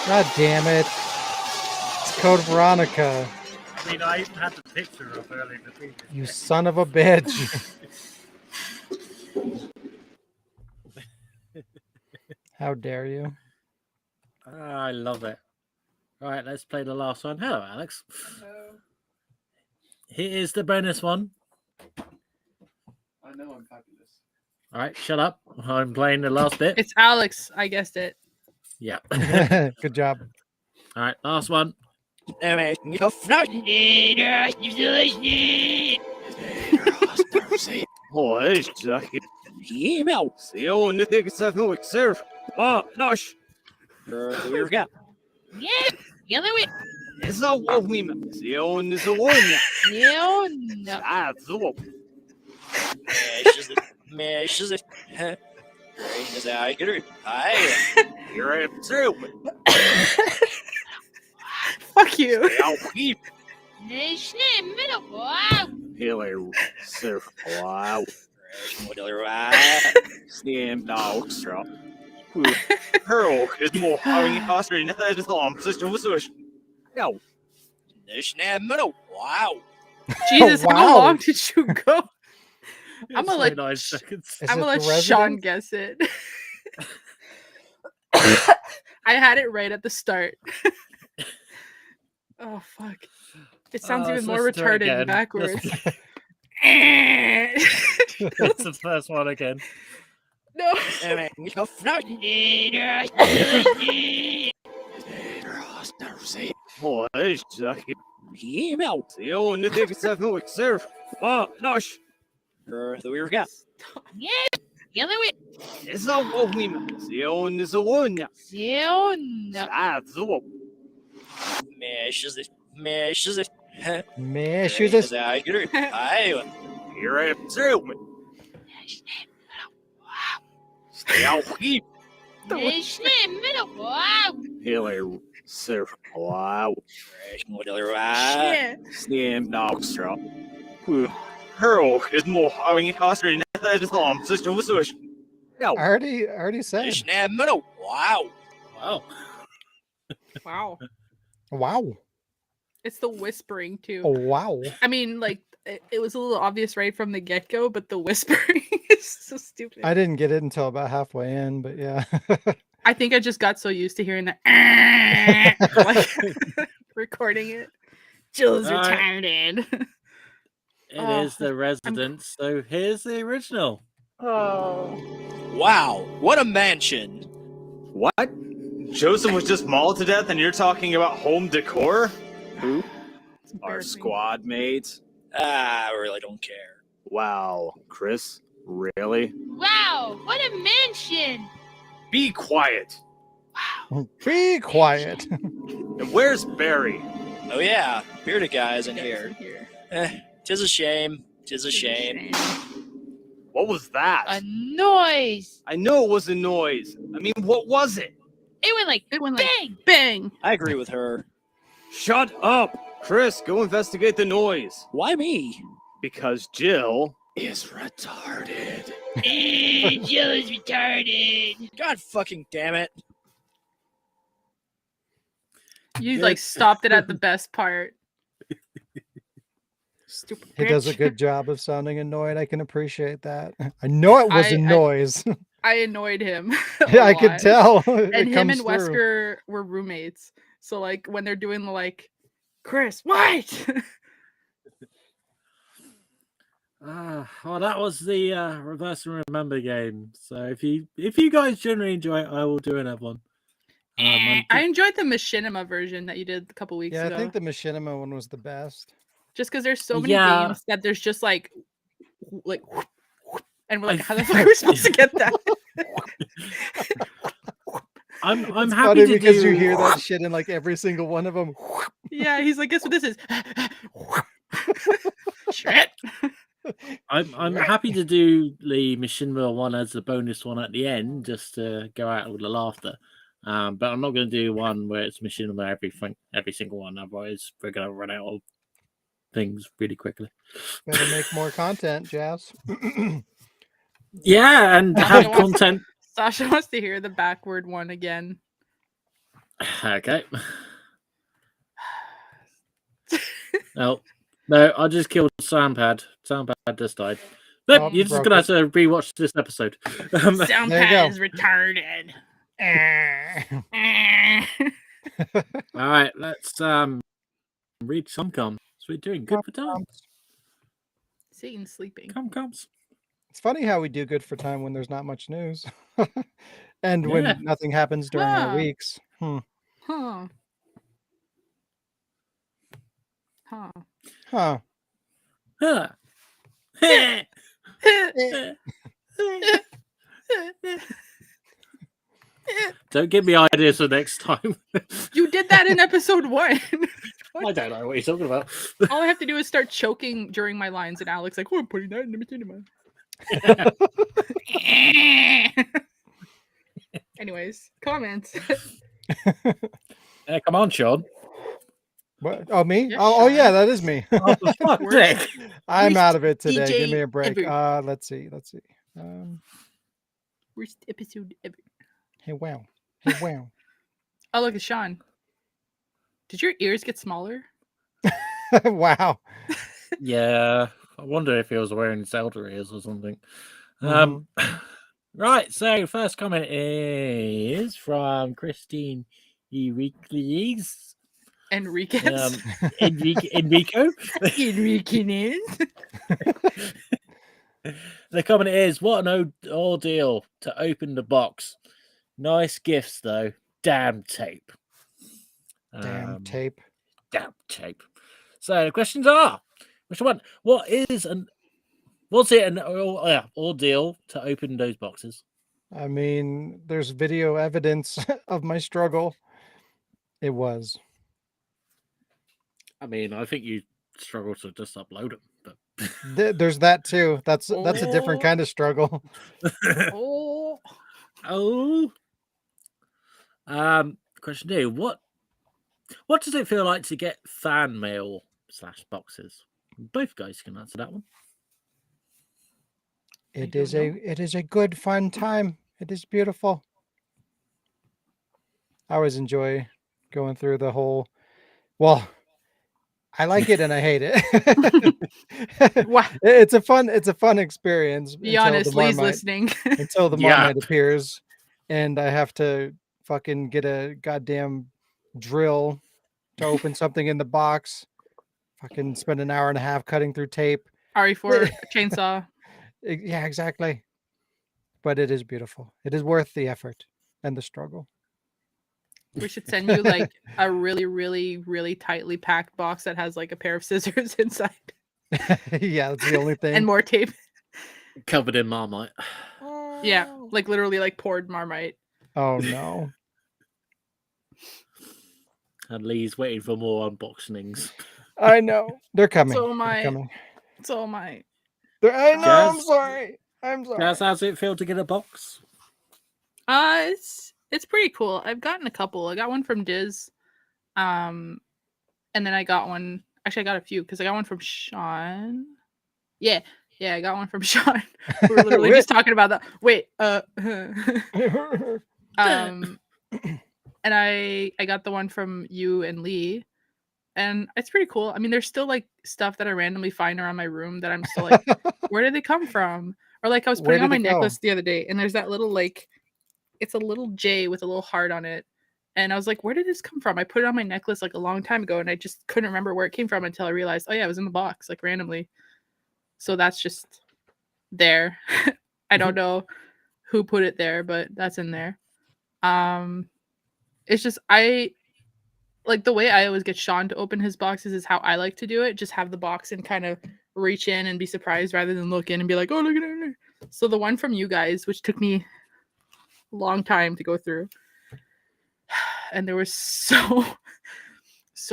God damn it. Code Veronica.
I mean, I even had the picture of earlier.
You son of a bitch. How dare you?
I love it. All right, let's play the last one. Hello, Alex. Here is the bonus one.
I know I'm fabulous.
All right, shut up. I'm playing the last bit.
It's Alex. I guessed it.
Yeah.
Good job.
All right, last one.
Fuck you. Jesus, how
Wow.
long did you go? I'm
It's
gonna let
29 seconds.
Is
I'm
it
gonna let
the
Sean
Resident?
guess it. I had it right at the start. Oh fuck! It sounds even
let's
more
listen to it
retarded
again.
backwards.
That's the first one again.
No.
Man, she was just
Shit.
I already said.
Wow.
Wow.
Wow.
It's the whispering too.
Oh, wow.
I mean, like it was a little obvious right from the get go, but the whispering is so stupid.
I didn't get it until about halfway in, but yeah.
I think I just got so used to hearing that like recording it. Jill's
All right.
retarded.
It is the Residents. So here's the original.
Oh.
Wow, what a mansion!
What? Joseph was just mauled to death and you're talking about home decor? Who? Our
Embarrassing.
squad mates?
I really don't care.
Wow, Chris? Really?
Wow, what a mansion!
Be quiet!
Be quiet.
And where's Barry?
Oh yeah, bearded guy isn't here. Tis a shame. Tis a shame.
What was that?
A noise!
I know it was a noise. I mean, what was it?
It went like bang!
Bang!
I agree with her.
Shut up! Chris, go investigate the noise.
Why me?
Because Jill is retarded.
Jill is retarded!
God fucking damn it.
You like stopped it at the best part. Stupid
He does a
bitch.
good job of sounding annoyed. I can appreciate that. I know it was a noise.
I annoyed him.
Yeah, I could tell.
And him and Wesker were roommates. So like when they're doing the like, Chris, what?
Well, that was the Reverse and Remember game. So if you guys generally enjoy it, I will do another one.
I enjoyed the Machinima version that you did a couple weeks
Yeah,
ago.
I think the Machinima one was the best.
Just because there's so many
Yeah.
games that there's just like, and we're like, how the fuck are we supposed to get that?
I'm
It's
happy
funny
to
because
do.
you hear that shit in like every single one of them.
Yeah, he's like, guess what this is? Shit.
I'm happy to do the Machinima one as a bonus one at the end, just to go out with the laughter. But I'm not going to do one where it's Machinima every single one. Otherwise, we're going to run out of things really quickly.
Better make more content, Jazz.
Yeah, and have content.
Sasha wants to hear the backward one again.
Okay. No, I just killed Soundpad. Soundpad just died. Nope,
Oh,
you're just
broke
gonna have to rewatch this episode.
Sound
There you
pad
go.
is retarded.
All right, let's read some comms. So we're doing good for time.
Satan's sleeping.
Coms.
It's funny how we do good for time when there's not much news. And
Yeah.
when nothing happens during our
Huh.
weeks.
Huh.
Huh.
Huh. Don't give me ideas for next time.
You did that in episode 1.
I don't know what you're talking about.
All I have to do is start choking during my lines, and Alex like, "Oh, I'm putting that in the cinema." Anyways, comments.
Come on, Sean.
What? Oh, me?
Yeah,
Oh, yeah,
Sean.
that is me.
Oh, for fuck's
Worst-
sake.
I'm
Worst
out of it today. Give
DJ
me a break.
ever.
Let's see.
Worst episode ever.
Hey, wow. Hey, wow.
Oh, look, it's Sean. Did your ears get smaller?
Wow.
Yeah, I wonder if he was wearing Zelda ears or something. Right, so first comment is from Christine Enriquez.
Enriquez.
Enrico.
Enriquez.
The comment is, what an ordeal to open the box. Nice gifts, though. Damn tape.
Damn tape.
Damn tape. So the questions are, which one? Was it an ordeal to open those boxes?
I mean, there's video evidence of my struggle. It was.
I mean, I think you struggle to just upload them, but
There's that too. That's a different kind of struggle.
Oh.
Question 2. What does it feel like to get fan mail / boxes? Both guys can answer that one.
It is a good fun time. It is beautiful. I always enjoy going through the whole. Well, I like it and I hate it.
Wow.
It's a fun experience.
Be honest, Lee's listening.
Until the
Yeah.
Marmite appears, and I have to fucking get a goddamn drill to open something in the box. Fucking spend an hour and a half cutting through tape.
RE4 chainsaw.
Yeah, exactly. But it is beautiful. It is worth the effort and the struggle.
We should send you like a really, really, really tightly packed box that has like a pair of scissors inside
Yeah, that's the only thing.
and more tape.
Covered in Marmite.
Yeah, like literally like poured Marmite.
Oh no.
And Lee's waiting for more unboxings.
I know. They're coming.
So am
They're
I.
coming.
So my.
I know. I'm
Jazz?
sorry. I'm sorry.
Jazz, how's it feel to get a box?
It's pretty cool. I've gotten a couple. I got one from Diz. And then I got one. Actually, I got a few because I got one from Sean. Yeah, I got one from Sean. We were literally just talking about that. Wait, and I got the one from you and Lee, and it's pretty cool. I mean, there's still like stuff that I randomly find around my room that I'm still like, where did they come from? Or like I was
Where
putting on my
did it go?
necklace the other day, and there's that little like, it's a little J with a little heart on it. And I was like, where did this come from? I put it on my necklace like a long time ago, and I just couldn't remember where it came from until I realized, oh yeah, it was in the box, like randomly. So that's just there. I don't know who put it there, but that's in there. It's just I like the way I always get Sean to open his boxes is how I like to do it. Just have the box and kind of reach in and be surprised rather than look in and be like, oh, look at it. So the one from you guys, which took me a long time to go through, and there was so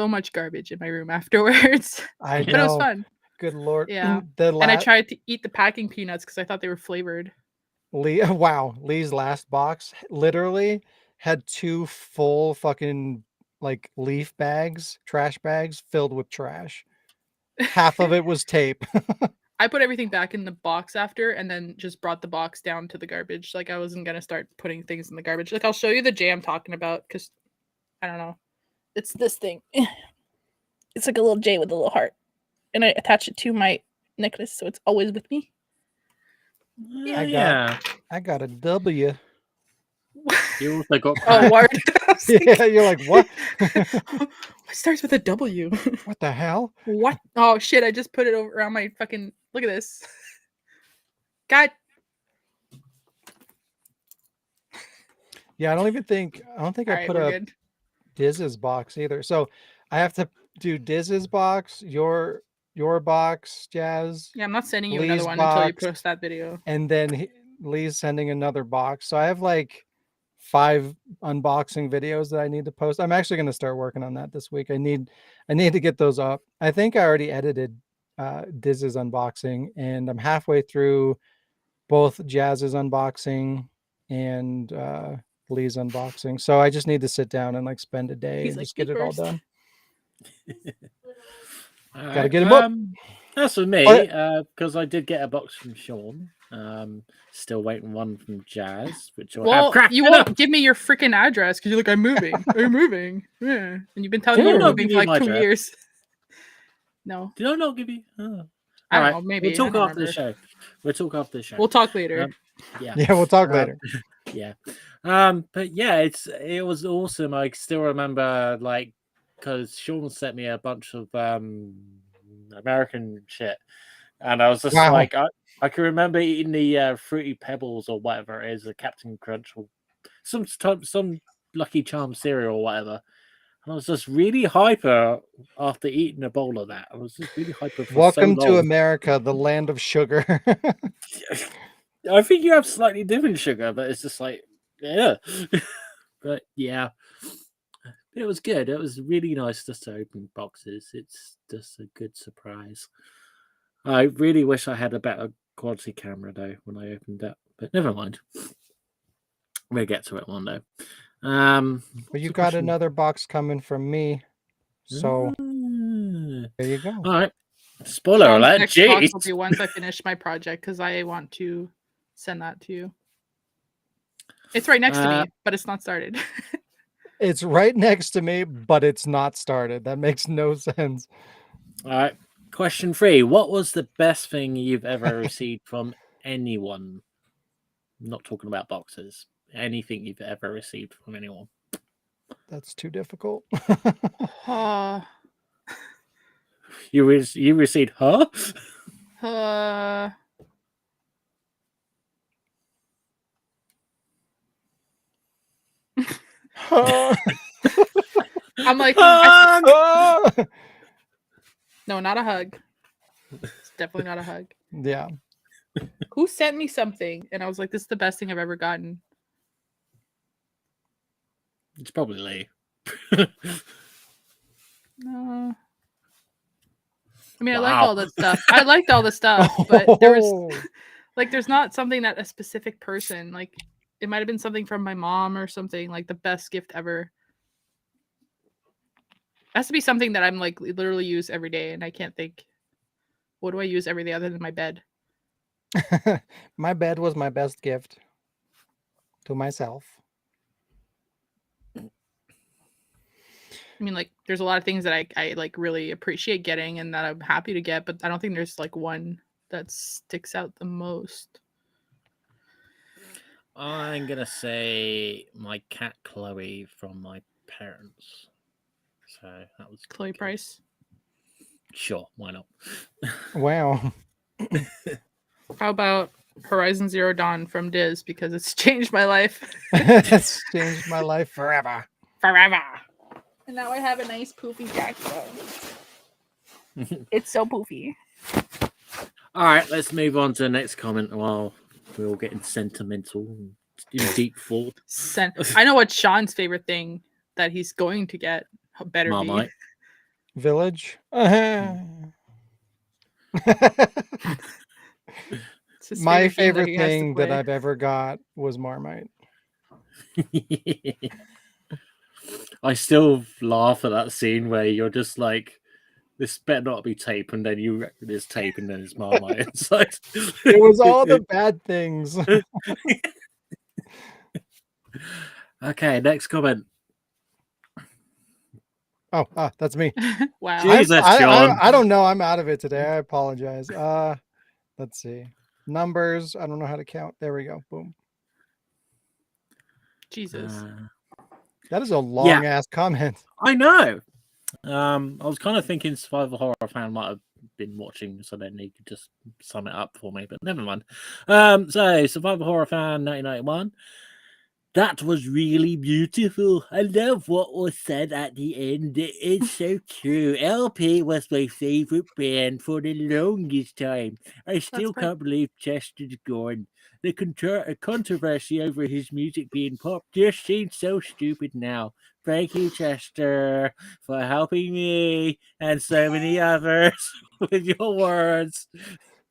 much garbage in my room afterwards.
I know.
But it was fun.
Good Lord.
Yeah.
And
And I tried to eat the packing peanuts because I thought they were flavored.
Wow. Lee's last box literally had 2 full fucking like leaf bags, trash bags filled with trash. Half of it was tape.
I put everything back in the box after and then just brought the box down to the garbage. Like I wasn't going to start putting things in the garbage. Like I'll show you the J I'm talking about because I don't know. It's this thing. It's like a little J with a little heart, and I attach it to my necklace, so it's always with me.
Yeah.
I got a W.
You also got
Oh, word.
Yeah, you're like, what?
It starts with a W.
What the hell?
What? Oh shit! I just put it over around my fucking. Look at this. God.
Yeah, I don't think
All
I
right,
put
we're
a
good.
Diz's box either. So I have to do Diz's box, your box, Jazz,
Yeah, I'm not sending you another
Lee's
one until you
box,
post that video.
and then Lee's sending another box. So I have like 5 unboxing videos that I need to post. I'm actually going to start working on that this week. I need to get those up. I think I already edited Diz's unboxing, and I'm halfway through both Jazz's unboxing and Lee's unboxing. So I just need to sit down and like spend a day
He's
and
like,
just get
"Me
it all
first."
done.
All
Gotta
right,
get 'em up.
That's for me,
What?
because I did get a box from Sean. Still waiting one from Jazz, which will have
Well,
cracking
you won't
up.
give me your freaking address because you're like, I'm moving. I'm moving. Yeah. And you've been telling
Did
me
I
you're
not
moving
give
for
you
like
my
2
address?
years. No.
Did I not give you? Oh.
I
All
don't
right,
know. Maybe.
we'll talk
I don't
after the
remember.
show. We'll talk after the show.
We'll talk later.
Yeah.
Yeah, we'll talk later.
Yeah. But yeah, it was awesome. I still remember, like, because Sean sent me a bunch of American shit, and I was just
Wow.
like, I can remember eating the Fruity Pebbles or whatever it is, the Captain Crunch or some Lucky Charm cereal or whatever. And I was just really hyper after eating a bowl of that. I was just really hyper for
Welcome
so
to
long.
America, the land of sugar.
I think you have slightly different sugar, but it's just like, yeah. But yeah, it was good. It was really nice just to open boxes. It's just a good surprise. I really wish I had a better quality camera though when I opened it, but never mind. We'll get to it one day.
Well, you got another box coming from me. So there you go.
All right. Spoiler
Sean's
alert.
next box
Jeez.
will be once I finish my project because I want to send that to you. It's right next to me, but it's not started.
It's right next to me, but it's not started. That makes no sense.
All right. Question 3. What was the best thing you've ever received from anyone? I'm not talking about boxes. Anything you've ever received from anyone.
That's too difficult.
You received, huh?
I'm like, no, not a hug. It's definitely not a hug.
Yeah.
Who sent me something? And I was like, this is the best thing I've ever gotten.
It's probably Lee.
No. I mean, I like all the stuff. I liked all the stuff, but there was like, there's not something that a specific person, like, it might have been something from my mom or something, like the best gift ever. It has to be something that I'm like literally use every day, and I can't think. What do I use every day other than my bed?
My bed was my best gift to myself.
I mean, like, there's a lot of things that I like really appreciate getting and that I'm happy to get, but I don't think there's like one that sticks out the most.
I'm gonna say my cat Chloe from my parents. So that was
Chloe Price.
Sure, why not?
Wow.
How about Horizon Zero Dawn from Diz, because it's changed my life.
It's changed my life forever.
Forever. And now I have a nice poofy jacket. It's so poofy.
All right, let's move on to the next comment while we're all getting sentimental and in deep thought.
I know what Sean's favorite thing that he's going to get better
Marmite.
be.
Village. My favorite thing that I've ever got was Marmite.
I still laugh at that scene where you're just like, this better not be tape, and then you reckon it's tape, and then it's Marmite. It's like...
It was all the bad things.
Okay, next comment.
Oh, that's me.
Wow.
Jesus, Sean.
I don't know. I'm out of it today. I apologize. Let's see. Numbers. I don't know how to count. There we go. Boom.
Jesus.
That is a long ass comment.
I know. I was kind of thinking Survival Horror Fan might have been watching, so then he could just sum it up for me, but never mind. So Survival Horror Fan 1991. That was really beautiful. I love what was said at the end. It's so true. LP was my favorite band for the longest time. I still can't believe Chester's gone. The controversy over his music being pop just seems so stupid now. Thank you, Chester, for helping me and so many others with your words.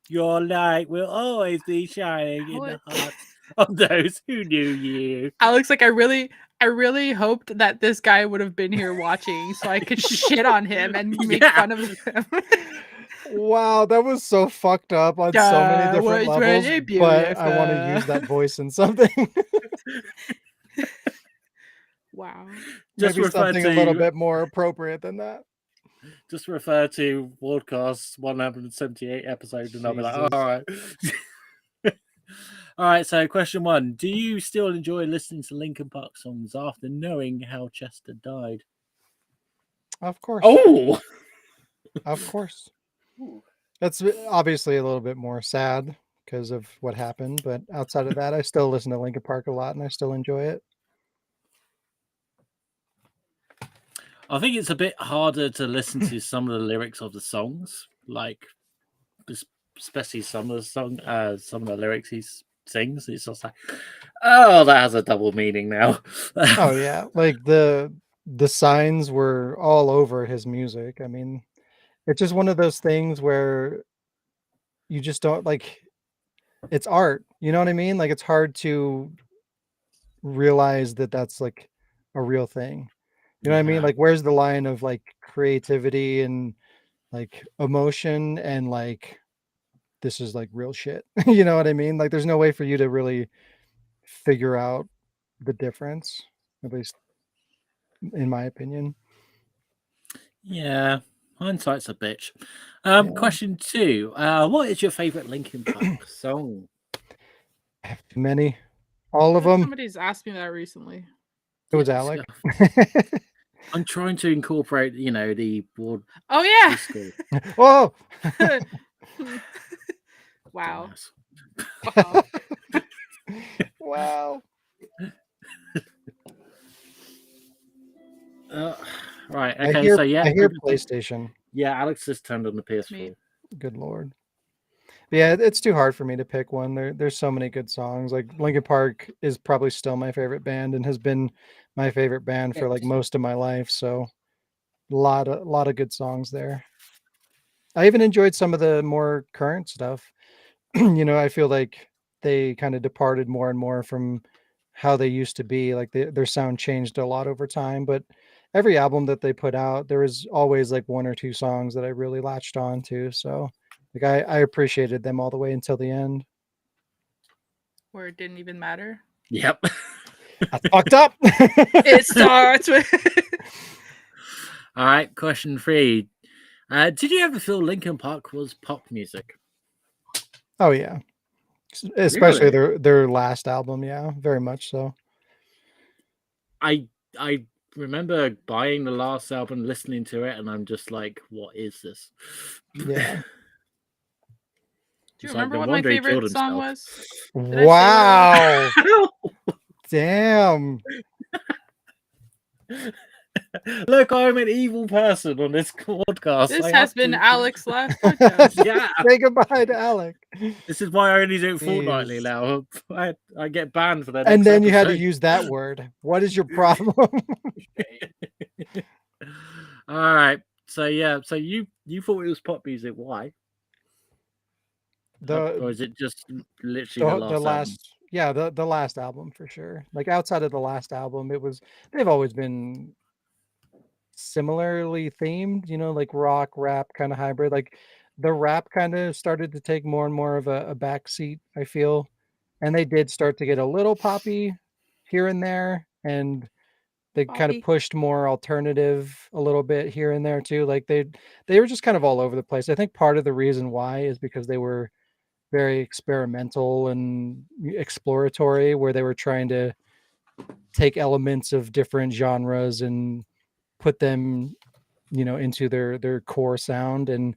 Your light will always be shining in the hearts of those who knew you.
Alex, like I really hoped that this guy would have been here watching so I could shit on him and make fun of him.
Wow, that was so fucked up on so many different levels. But I want to use that voice in something.
Wow.
Just
Maybe
refer
something
to
a little bit more appropriate than that.
Just refer to Wardcast 178 episode, and I'll be like, all right. All right, so question 1. Do you still enjoy listening to Linkin Park songs after knowing how Chester died?
Of course.
Oh!
Of course. That's obviously a little bit more sad because of what happened, but outside of that, I still listen to Linkin Park a lot and I still enjoy it.
I think it's a bit harder to listen to some of the lyrics of the songs, like especially some of the lyrics he sings. It's just like, oh, that has a double meaning now.
Oh yeah, like the signs were all over his music. I mean, it's just one of those things where you just don't like. It's art, you know what I mean? Like it's hard to realize that that's like a real thing. You know what I mean? Like where's the line of like creativity and like emotion and like this is like real shit. You know what I mean? Like there's no way for you to really figure out the difference, at least in my opinion.
Yeah, hindsight's a bitch.
Yeah.
Question 2. What is your favorite Linkin Park song?
I have too many. All of them.
Somebody's asked me that recently.
It was Alec.
I'm trying to incorporate, the board.
Oh yeah.
Oh.
Wow.
Wow.
Right. Okay.
I hear PlayStation.
Yeah, Alex just turned on the PS4.
Good lord. But yeah, it's too hard for me to pick one. There's so many good songs. Like Linkin Park is probably still my favorite band and has been my favorite band for like most of my life. So a lot of good songs there. I even enjoyed some of the more current stuff. I feel like they kind of departed more and more from how they used to be. Like their sound changed a lot over time, but every album that they put out, there was always like one or two songs that I really latched on to. So like I appreciated them all the way until the end.
Where it didn't even matter.
Yep.
That's fucked up.
It starts with
All right, question 3. Did you ever feel Linkin Park was pop music?
Oh yeah. Especially their last album, yeah, very much so.
I remember buying the last album, listening to it, and I'm just like, what is this?
Yeah.
Do you remember what my favorite song was?
Wow. Damn.
Look, I'm an evil person on this podcast.
This has been Alex's last podcast.
Yeah.
Say goodbye to Alec.
This is why I only do it fortnightly now. I get banned for that.
And then you had to use that word. What is your problem?
All right. So yeah. So you thought it was pop music. Why? Or is it just literally the last album?
Yeah, the last album for sure. Like outside of the last album, they've always been similarly themed, like rock, rap kind of hybrid. Like the rap kind of started to take more and more of a backseat, I feel. And they did start to get a little poppy here and there. And They kind of
Bobby.
pushed more alternative a little bit here and there too. Like they were just kind of all over the place. I think part of the reason why is because they were very experimental and exploratory, where they were trying to take elements of different genres and put them, into their core sound. And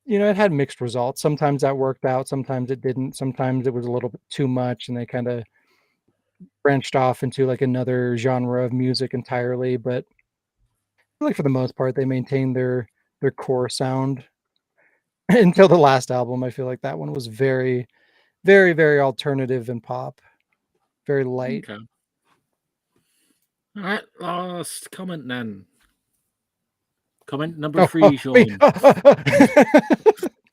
it had mixed results. Sometimes that worked out, sometimes it didn't. Sometimes it was a little bit too much, and they kind of branched off into like another genre of music entirely. But I feel like for the most part, they maintained their core sound until the last album. I feel like that one was very, very, very alternative and pop, very light.
Okay. All right, last comment then. Comment number 3,
me.
Sean.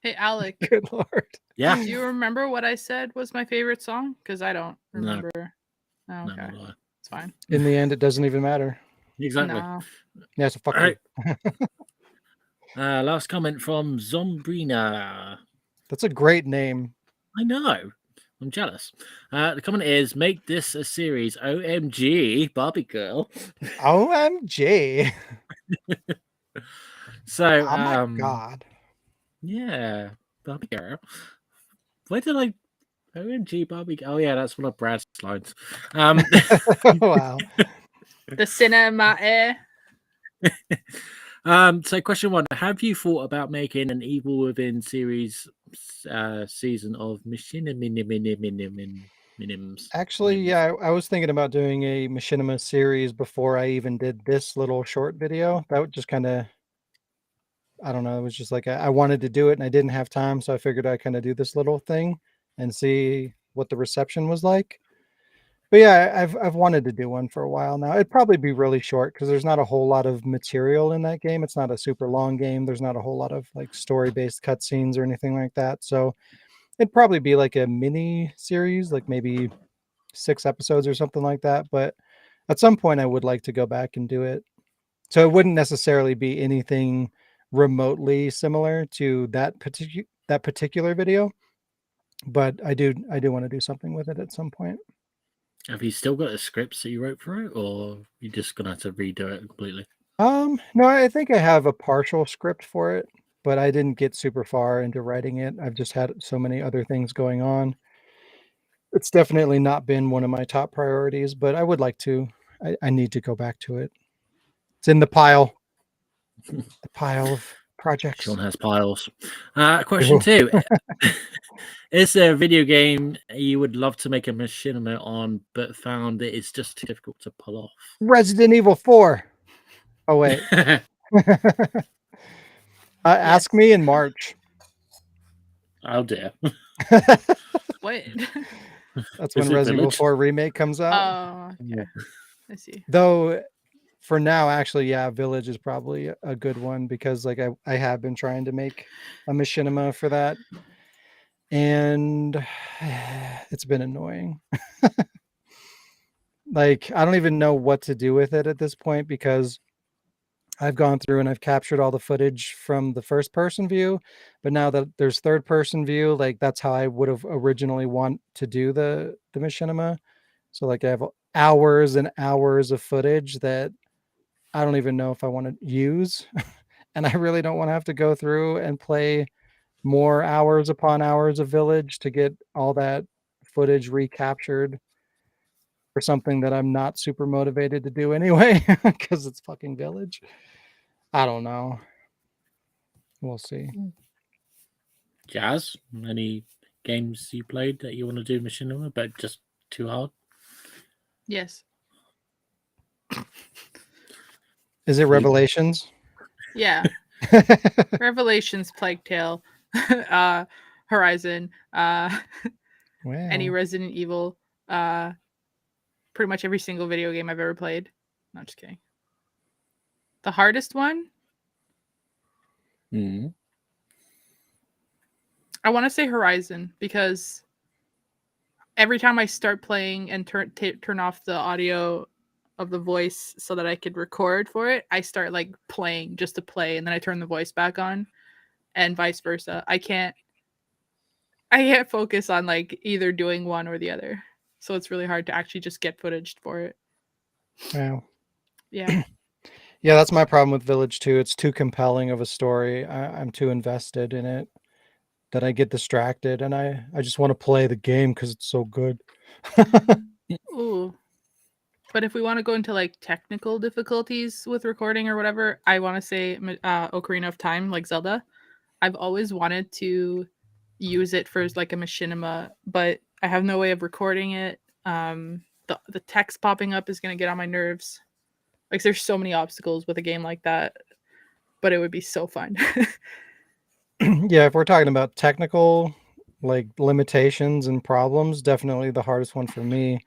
Hey, Alec.
Good Lord.
Yeah.
Do you remember what I said was my favorite song? Because I don't remember. Oh,
No,
okay.
no.
It's fine.
In the end, it doesn't even matter.
Exactly.
No.
Yeah, so fuck
All
you.
right. Last comment from Zombrina.
That's a great name.
I know. I'm jealous. The comment is, make this a series. OMG, Barbie Girl.
OMG.
So,
Oh my God.
yeah, Barbie Girl. Where did I... OMG, Barbie Girl. Oh, yeah, that's one of Brad's lines.
Wow.
The cinema air.
So question 1, have you thought about making an Evil Within series season of Minims?
Actually, yeah, I was thinking about doing a Machinima series before I even did this little short video. That would just kind of, I don't know, it was just like I wanted to do it and I didn't have time, so I figured I'd kind of do this little thing and see what the reception was like. But yeah, I've wanted to do one for a while now. It'd probably be really short because there's not a whole lot of material in that game. It's not a super long game. There's not a whole lot of like story-based cutscenes or anything like that. So it'd probably be like a mini series, like maybe 6 episodes or something like that. But at some point I would like to go back and do it. So it wouldn't necessarily be anything remotely similar to that particular video, but I do want to do something with it at some point.
Have you still got the scripts that you wrote for it, or you're just gonna have to redo it completely?
No, I think I have a partial script for it, but I didn't get super far into writing it. I've just had so many other things going on. It's definitely not been one of my top priorities, but I would like to. I need to go back to it. It's in the pile. The pile of projects.
Sean has piles. Question 2. Is there a video game you would love to make a machinima on, but found that it's just too difficult to pull off?
Resident Evil 4. Oh, wait. Ask me in March.
Oh, dear.
What?
That's when
Is it
Resident Evil
Village?
4 Remake comes out.
Oh, okay.
Yeah.
I see.
Though, for now, actually, yeah, Village is probably a good one because like I have been trying to make a machinima for that. And it's been annoying. Like, I don't even know what to do with it at this point because I've gone through and I've captured all the footage from the first person view, but now that there's third person view, like that's how I would have originally want to do the machinima. So like I have hours and hours of footage that I don't even know if I want to use. And I really don't want to have to go through and play more hours upon hours of Village to get all that footage recaptured for something that I'm not super motivated to do anyway because it's fucking Village. I don't know. We'll see.
Jazz, any games you played that you want to do machinima, but just too hard?
Yes.
Is it Revelations?
Yeah. Revelations, Plague Tale, Horizon, any
Wow.
Resident Evil, pretty much every single video game I've ever played. No, I'm just kidding. The hardest one? I want to say Horizon because every time I start playing and turn off the audio of the voice so that I could record for it, I start like playing just to play, and then I turn the voice back on, and vice versa. I can't focus on like either doing one or the other, so it's really hard to actually just get footage for it.
Yeah.
Yeah.
Yeah, that's my problem with Village 2. It's too compelling of a story. I'm too invested in it that I get distracted, and I just want to play the game because it's so good.
Ooh. But if we want to go into like technical difficulties with recording or whatever, I want to say Ocarina of Time, like Zelda. I've always wanted to use it for like a machinima, but I have no way of recording it. The text popping up is gonna get on my nerves. Like there's so many obstacles with a game like that, but it would be so fun.
Yeah, if we're talking about technical like limitations and problems, definitely the hardest one for me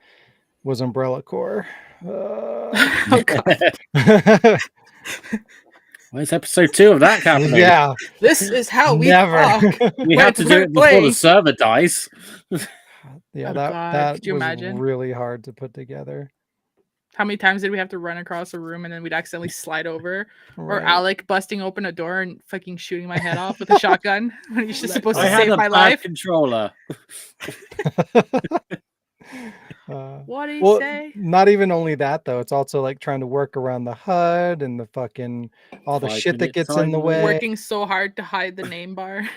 was Umbrella Corps.
Oh god.
Where's episode 2 of that happening?
Yeah,
This is how we
never.
talk.
We
when
have to do
we're
it before
playing.
the server dies.
Yeah,
Oh,
that
God,
that
could you
was
imagine?
really hard to put together.
How many times did we have to run across a room and then we'd accidentally slide over? Or
Right.
Alec busting open a door and fucking shooting my head off with a shotgun when he's just supposed
I
to
had
save
a
my
bad
life.
controller.
What did he
Well,
say?
not even only that though. It's also like trying to work around the HUD and the fucking all the
5
shit that
minute
gets
time
in the
limit.
way.
Working so hard to hide the name bar.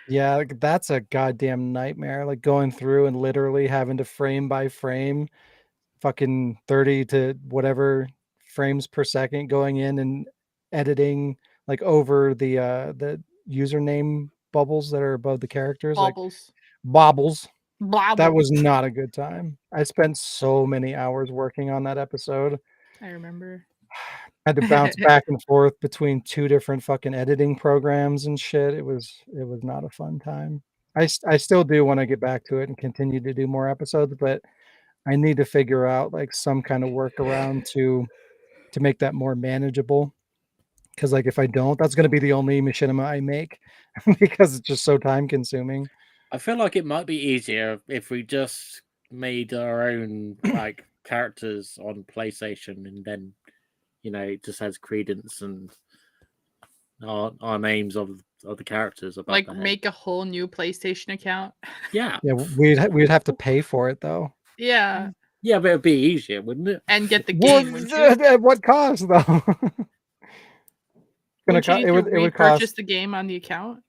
Yeah, like, that's a goddamn nightmare. Like going through and literally having to frame by frame, fucking 30 to whatever frames per second, going in and editing like over the username bubbles that are above the characters, like
Bobbles.
bobbles. That was
Blobbles.
not a good time. I spent so many hours working on that episode.
I remember.
Had to bounce back and forth between 2 different fucking editing programs and shit. It was not a fun time. I still do want to get back to it and continue to do more episodes, but I need to figure out like some kind of workaround to make that more manageable. Because like if I don't, that's going to be the only machinima I make because it's just so time consuming.
I feel like it might be easier if we just made our own like characters on PlayStation, and then it just has credence and our names of the characters above
Like
the head.
make a whole new PlayStation account.
Yeah.
Yeah, we'd have to pay for it though.
Yeah.
Yeah, but it'd be easier, wouldn't it?
And get the
Well,
game, wouldn't you?
at what cost though?
Wouldn't you need to
it would
repurchase
cost.
the game on the account?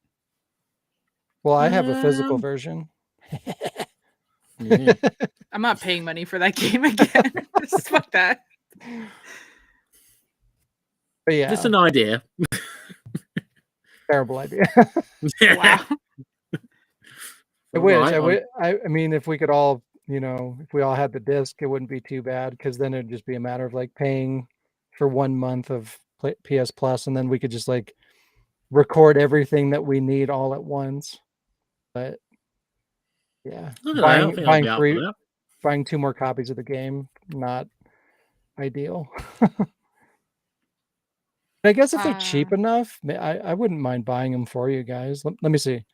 Well, I have a physical version.
I'm not paying money for that game again. Just fuck that.
But yeah,
Just an idea.
terrible idea.
Wow.
I wish.
Right,
I mean, if we could all, if we all had the disc, it wouldn't be too bad because then it'd just be a matter of like paying for 1 month of PS Plus, and then we could just like record everything that we need all at once. But yeah, buying 2 more copies of the game, not ideal. I guess if they're cheap enough, I wouldn't mind buying them for you guys. Let me see.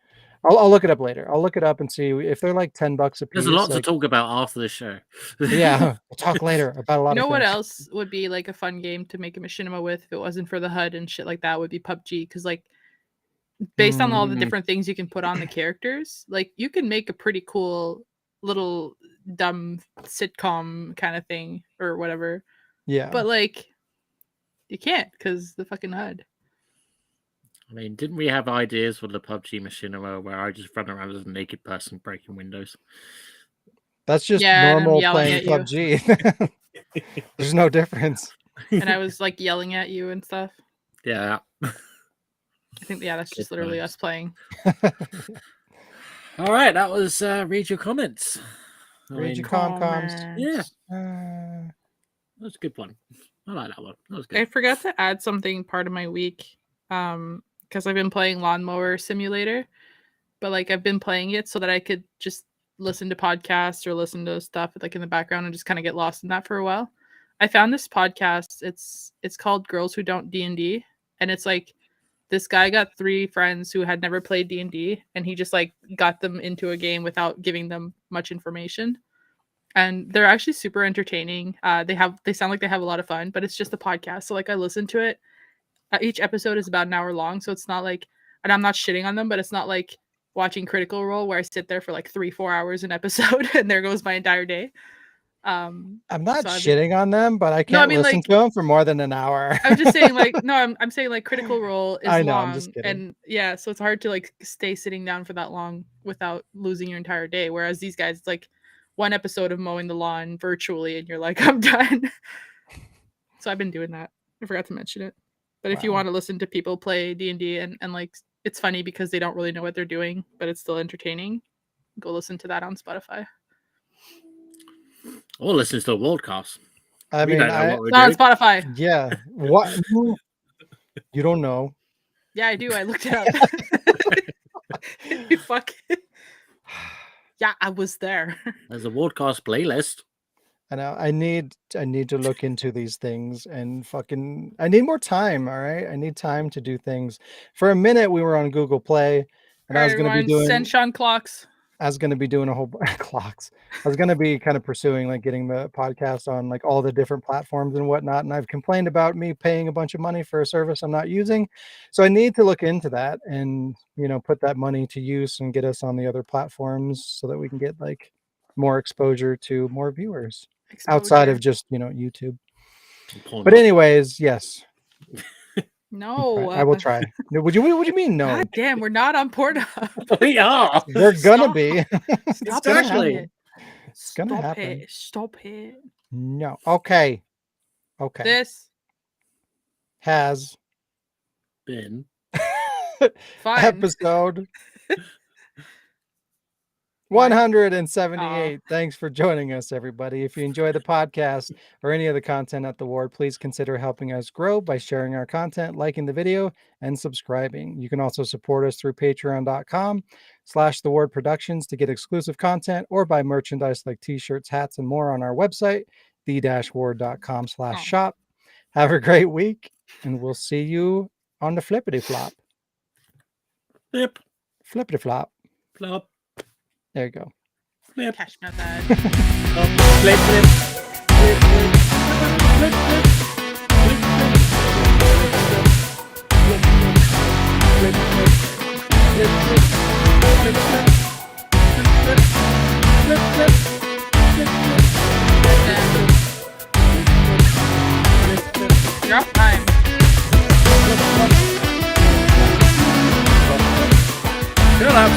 I'll look it up later. I'll look it up and see if they're like $10 a piece.
There's a lot to talk about after the show.
Yeah, we'll talk later about a lot of things.
You know what else would be like a fun game to make a machinima with if it wasn't for the HUD and shit like that would be PUBG, because like based on all the different things you can put on the characters, like you can make a pretty cool little dumb sitcom kind of thing or whatever.
Yeah.
But like you can't because the fucking HUD.
I mean, didn't we have ideas for the PUBG machinima where I just run around as a naked person breaking windows?
That's just normal playing PUBG. There's no difference.
And I was like yelling at you and stuff.
Yeah.
I think that's just literally us playing.
All right, that was read your comments.
Read your comments.
Yeah. That was a good one. I like that one. That was good.
I forgot to add something part of my week. Because I've been playing Lawnmower Simulator, but like I've been playing it so that I could just listen to podcasts or listen to stuff like in the background and just kind of get lost in that for a while. I found this podcast. It's called Girls Who Don't D&D, and it's like this guy got 3 friends who had never played D&D, and he just like got them into a game without giving them much information. And they're actually super entertaining. They sound like they have a lot of fun, but it's just a podcast. So like I listen to it. Each episode is about an hour long, so it's not like, and I'm not shitting on them, but it's not like watching Critical Role where I sit there for like 3-4 hours an episode and there goes my entire day.
I'm not
So I've
shitting on them, but I
No, I
can't
mean,
listen
like-
to them for more than an hour.
I'm just saying, like, no, I'm saying like Critical Role is
I know,
long,
I'm just kidding.
and yeah, so it's hard to like stay sitting down for that long without losing your entire day. Whereas these guys, it's like one episode of mowing the lawn virtually, and you're like, I'm done. So I've been doing that. I forgot to mention it. But if you
Wow.
want to listen to people play D&D and like it's funny because they don't really know what they're doing, but it's still entertaining, go listen to that on Spotify.
Or listen to the Wardcast.
I
We
mean,
don't know what
It's
we're
not on
doing.
Spotify.
yeah. What? You don't know.
Yeah, I do. I looked it up. You fuck. Yeah, I was there.
There's a Wardcast playlist.
I know. I need to look into these things and fucking. I need more time. All right. I need time to do things. For a minute, we were on Google Play, and
All
I
right,
was going to be
everyone,
doing.
send Sean clocks.
I was going to be doing a whole clocks. I was going to be kind of pursuing like getting the podcast on like all the different platforms and whatnot. And I've complained about me paying a bunch of money for a service I'm not using. So I need to look into that and, you know, put that money to use and get us on the other platforms so that we can get like more exposure to more viewers outside of just, you know, YouTube. But anyways, yes.
No,
I will try. No, what do you mean no?
God damn, we're not on Pornhub.
We are.
We're gonna
Stop.
be.
Stop
gonna
Exactly.
it.
It's gonna
Stop
happen.
it. Stop it.
No. Okay.
This
Has
Been
fun.
episode 178. Thanks for joining us, everybody. If you enjoy the podcast or any of the content at the Ward, please consider helping us grow by sharing our content, liking the video, and subscribing. You can also support us through patreon.com/The Ward Productions to get exclusive content or buy merchandise like t-shirts, hats, and more on our website, the-ward.com/shop. Have a great week, and we'll see you on the flippity flop.
flip,
Flippity flop.
flop,
There you go.
flip,
Cash me out that.
flop, flip, flip, flip, flip,
You're off time.
Chill out,